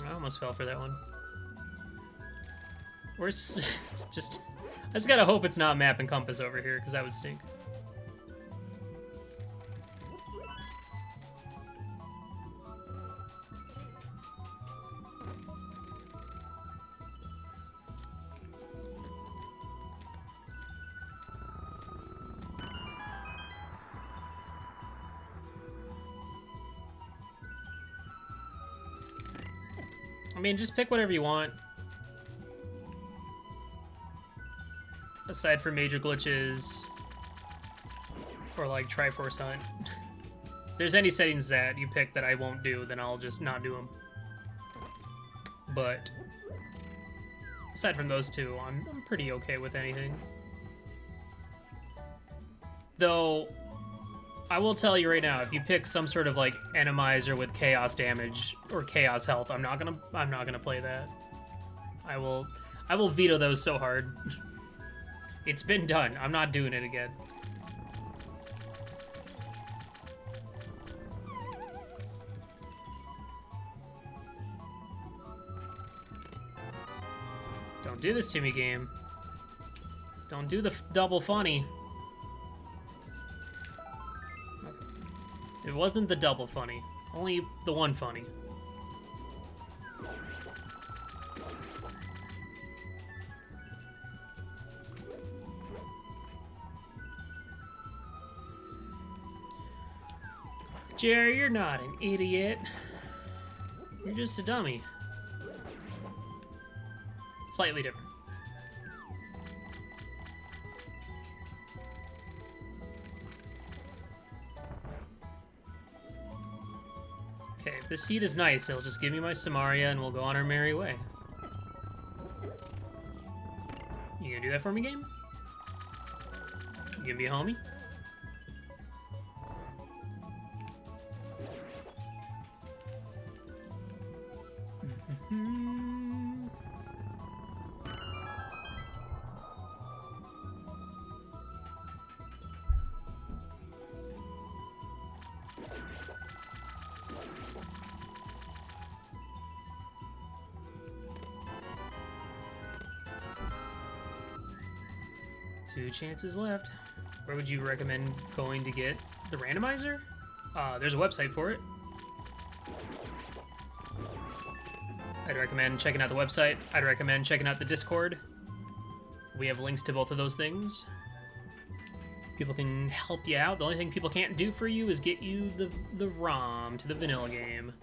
I almost fell for that one. Where's just... I just gotta hope it's not map and compass over here, because that would stink. I mean, just pick whatever you want. Aside from major glitches, or like Triforce Hunt. If there's any settings that you pick that I won't do, then I'll just not do them. But aside from those 2, I'm pretty okay with anything. Though, I will tell you right now, if you pick some sort of like Randomizer with chaos damage or chaos health, I'm not gonna play that. I will veto those so hard. It's been done. I'm not doing it again. do this to me, game. Don't do the double funny. It wasn't the double funny. Only the one funny. Jerry, you're not an idiot. You're just a dummy. Slightly different. Okay, if this seed is nice, it'll just give me my Samaria and we'll go on our merry way. You gonna do that for me, game? You gonna be a homie? Two chances left. Where would you recommend going to get the randomizer? There's a website for it. I'd recommend checking out the website. I'd recommend checking out the Discord. We have links to both of those things. People can help you out. The only thing people can't do for you is get you the ROM to the vanilla game.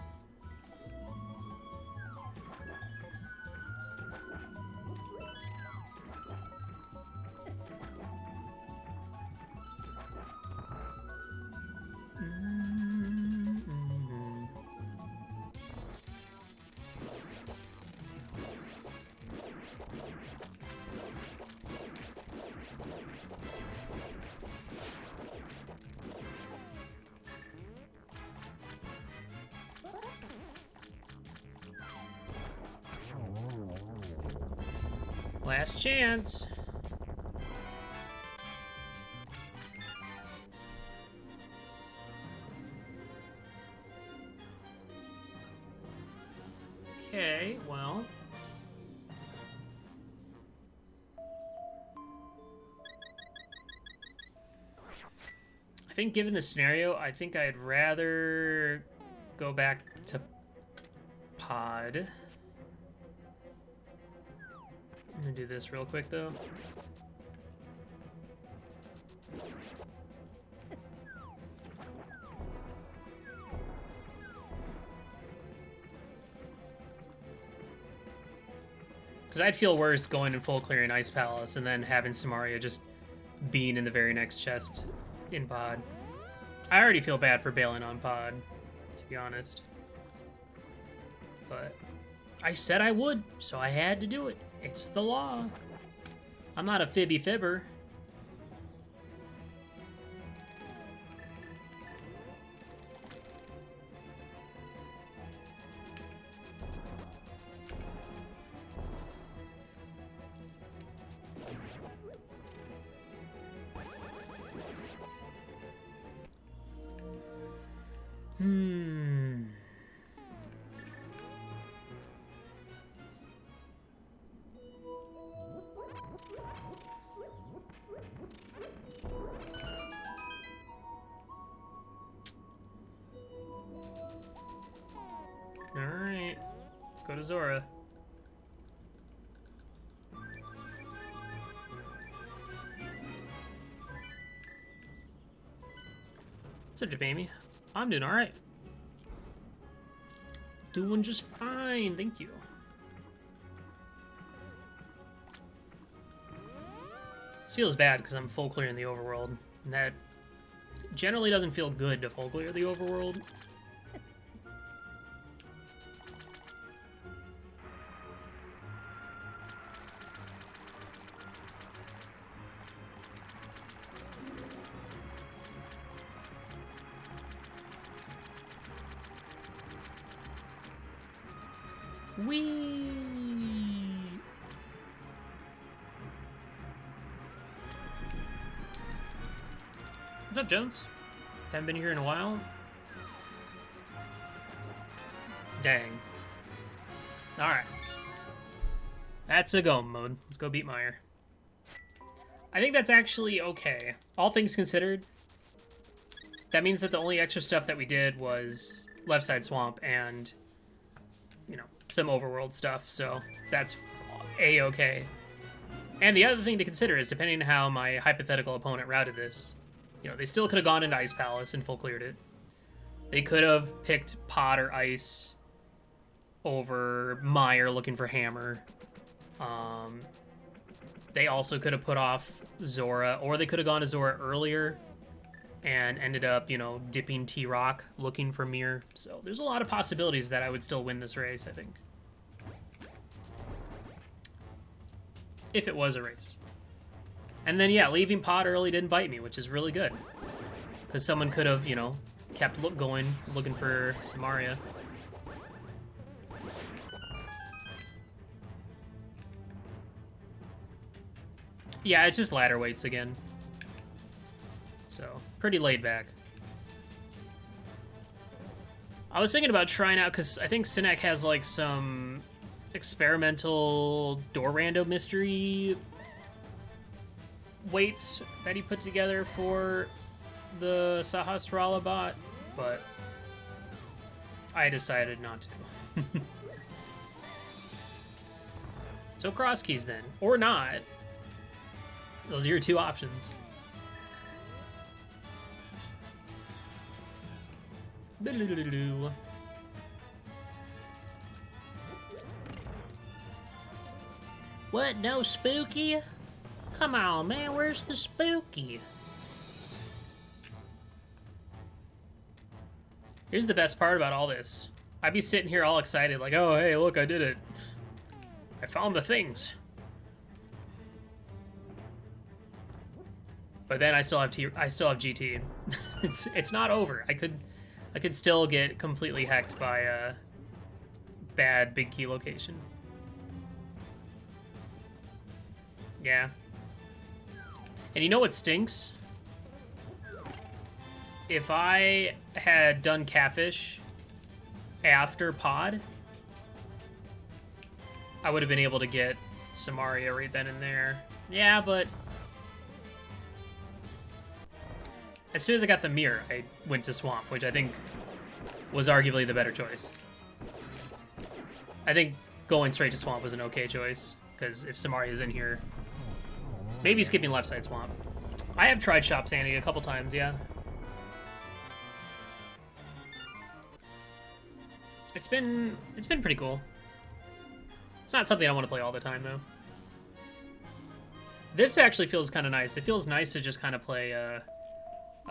Last chance. Okay, well. I think given the scenario, I think I'd rather go back to pod. I'm gonna do this real quick though. Because I'd feel worse going in full clearing Ice Palace and then having Samaria just being in the very next chest in pod. I already feel bad for bailing on pod, to be honest. But I said I would, so I had to do it. It's the law. I'm not a fibby fibber. Alright, let's go to Zora. What's up, Jamie? I'm doing alright. Doing just fine, thank you. This feels bad because I'm full clearing the overworld. And that generally doesn't feel good to full clear the overworld. Whee! What's up, Jones? Haven't been here in a while. Dang. Alright. That's a go mode. Let's go beat Meyer. I think that's actually okay. All things considered, that means that the only extra stuff that we did was left side swamp and, you know, some overworld stuff, so that's a-okay. And the other thing to consider is, depending on how my hypothetical opponent routed this, you know, they still could have gone into Ice Palace and full cleared it. They could have picked Pod or Ice over Meyer looking for Hammer. They also could have put off Zora, or they could have gone to Zora earlier and ended up, you know, dipping T-Rock looking for Mir. So there's a lot of possibilities that I would still win this race, I think. If it was a race. And then, yeah, leaving Pod early didn't bite me, which is really good. Because someone could have, you know, kept going, looking for Samaria. Yeah, it's just ladder weights again. So, pretty laid back. I was thinking about trying out, because I think Sinek has, like, some experimental door rando mystery weights that he put together for the Sahasrara bot, but I decided not to. So cross keys then, or not. Those are your two options. What, no spooky? Come on, man, where's the spooky? Here's the best part about all this. I'd be sitting here all excited, like, oh, hey, look, I did it. I found the things. But then I still have GT. It's not over. I could still get completely hacked by a bad big key location. Yeah. And you know what stinks? If I had done Catfish after Pod, I would have been able to get Samaria right then and there. Yeah, but as soon as I got the mirror, I went to Swamp, which I think was arguably the better choice. I think going straight to Swamp was an okay choice, because if Samaria's in here, maybe skipping left side Swamp. I have tried Shop Sandy a couple times, yeah. It's been pretty cool. It's not something I want to play all the time, though. This actually feels kind of nice. It feels nice to just kind of play a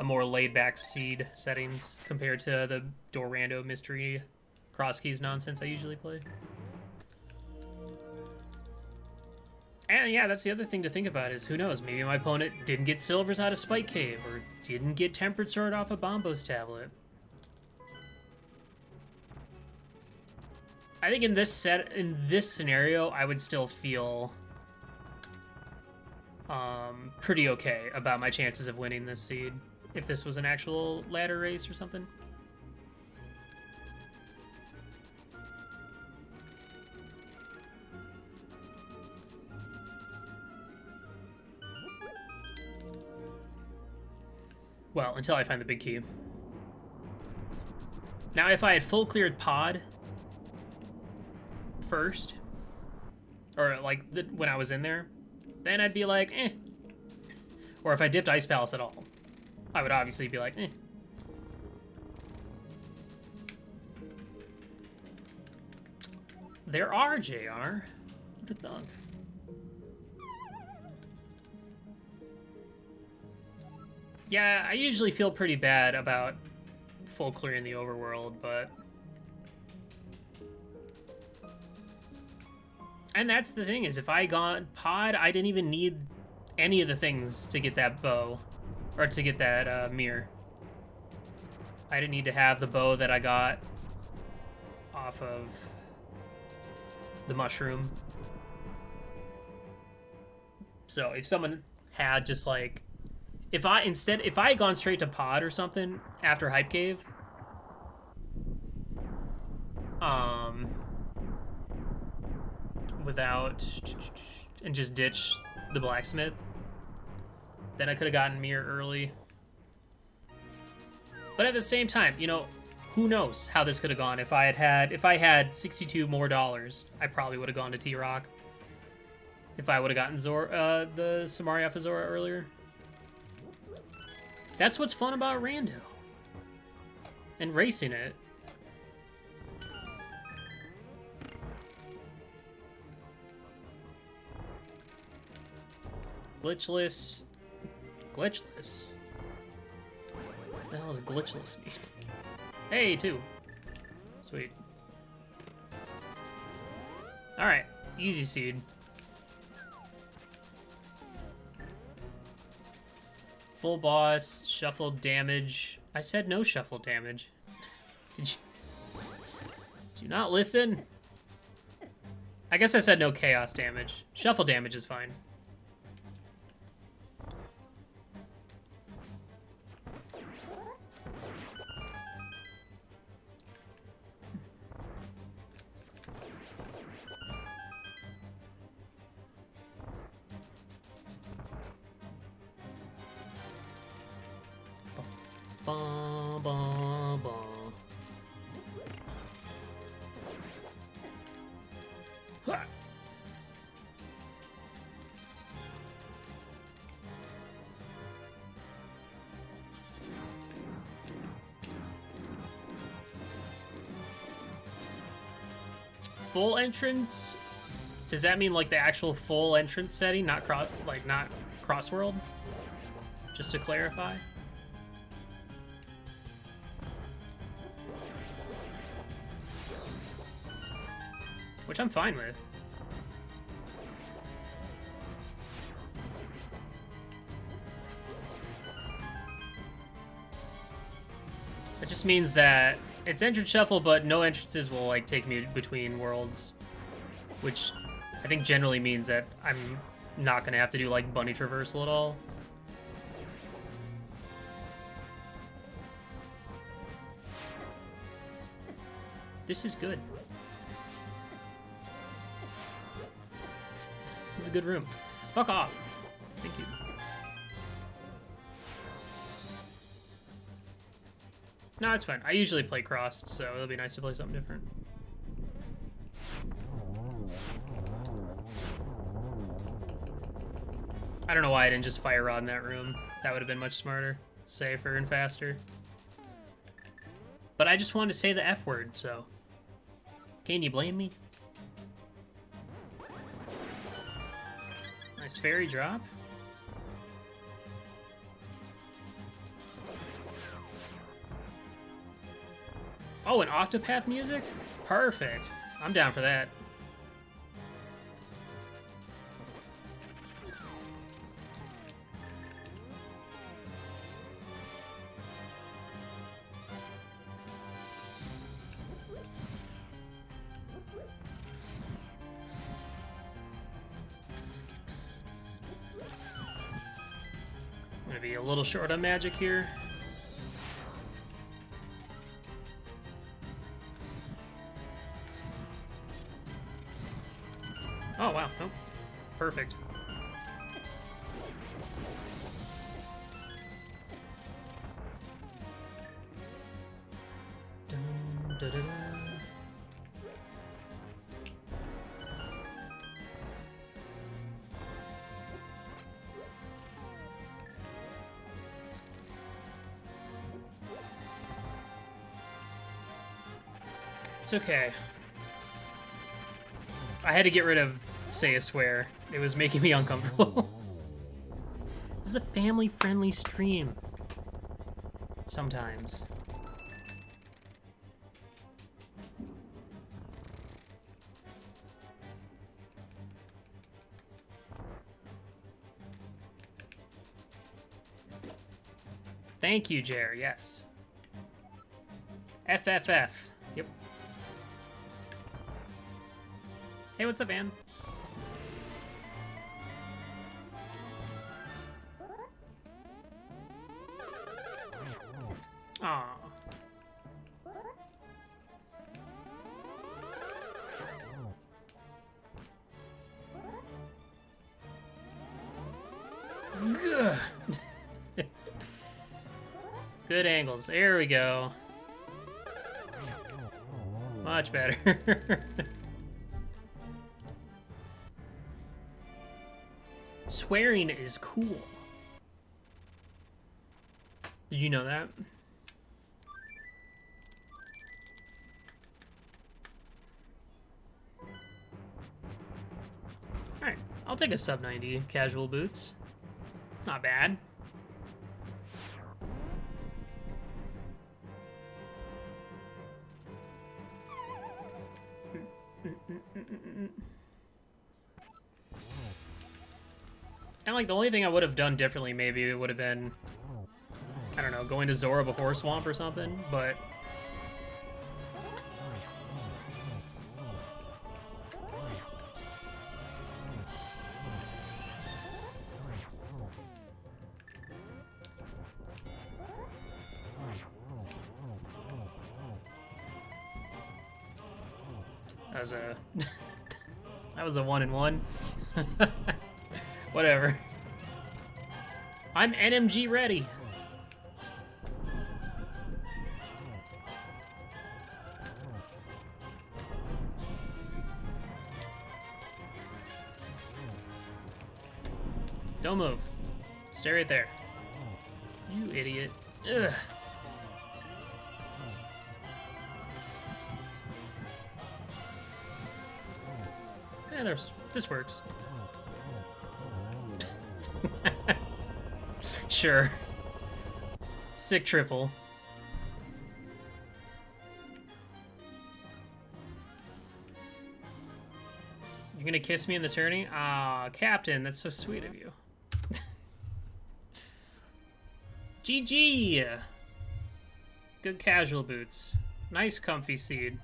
more laid-back seed settings compared to the door rando mystery cross keys nonsense I usually play. And yeah, that's the other thing to think about is, who knows, maybe my opponent didn't get silvers out of Spike Cave, or didn't get Tempered Sword off of Bombo's tablet. I think in this scenario, I would still feel pretty okay about my chances of winning this seed if this was an actual ladder race or something. Well, until I find the big key. Now, if I had full cleared Pod first, or like when I was in there, then I'd be like, eh. Or if I dipped Ice Palace at all, I would obviously be like, eh. There are, JR. Who'd have thunk? Yeah, I usually feel pretty bad about full clearing the overworld, but... And that's the thing, is if I got Pod, I didn't even need any of the things to get that bow, or to get that mirror. I didn't need to have the bow that I got off of the mushroom. So if someone had just like, if I had gone straight to Pod or something after Hype Cave, without... and just ditch the blacksmith. Then I could have gotten Mirror early. But at the same time, you know, who knows how this could have gone. If I had 62 more dollars, I probably would have gone to T-Rock. If I would have gotten the Samaria for Zora earlier. That's what's fun about Rando. And racing it. Glitchless. Glitchless? What the hell does glitchless mean? Hey, 2. Sweet. Alright, easy seed. Full boss, shuffle damage. I said no shuffle damage. Did you not listen? I guess I said no chaos damage. Shuffle damage is fine. Ba, ba, ba. Ha. Full entrance? Does that mean like the actual full entrance setting, not not crossworld? Just to clarify. Which I'm fine with. It just means that it's entrance shuffle, but no entrances will like take me between worlds, which I think generally means that I'm not gonna have to do like bunny traversal at all. This is good. This is a good room. Fuck off. Thank you. No, it's fine. I usually play crossed, so it'll be nice to play something different. I don't know why I didn't just fire rod in that room. That would have been much smarter, safer, and faster. But I just wanted to say the F word, so... Can you blame me? Nice fairy drop. Oh, an Octopath music? Perfect. I'm down for that. Gonna be a little short on magic here. Oh wow, nope. Perfect. Dun, da, da, da. It's okay. I had to get rid of Say a Swear. It was making me uncomfortable. This is a family-friendly stream. Sometimes. Thank you, Jer. Yes. FFF. Yep. Hey, what's up, Ann? Aww. Good angles. There we go. Much better. Swearing is cool. Did you know that? Alright, I'll take a sub 90 casual boots. It's not bad. And like the only thing I would have done differently maybe it would have been, I don't know, going to Zora before Swamp or something, but that was a that was a 1-in-1. Whatever. I'm NMG ready. Don't move. Stay right there. You idiot. Ugh. Yeah, this works. Sure. Sick triple. You're gonna kiss me in the tourney? Ah, Captain, that's so sweet of you. GG! Good casual boots. Nice comfy seed.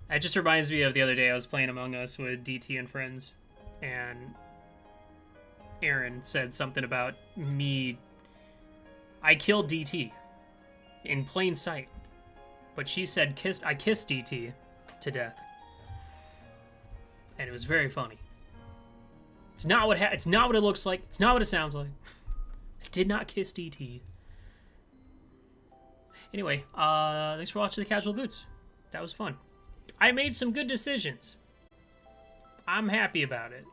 That just reminds me of the other day I was playing Among Us with DT and friends, and Aaron said something about me. I killed DT in plain sight, but she said I kissed DT to death, and it was very funny. It's not what it's not what it looks like. It's not what it sounds like. I did not kiss DT. Anyway, thanks for watching the Casual Boots. That was fun. I made some good decisions. I'm happy about it.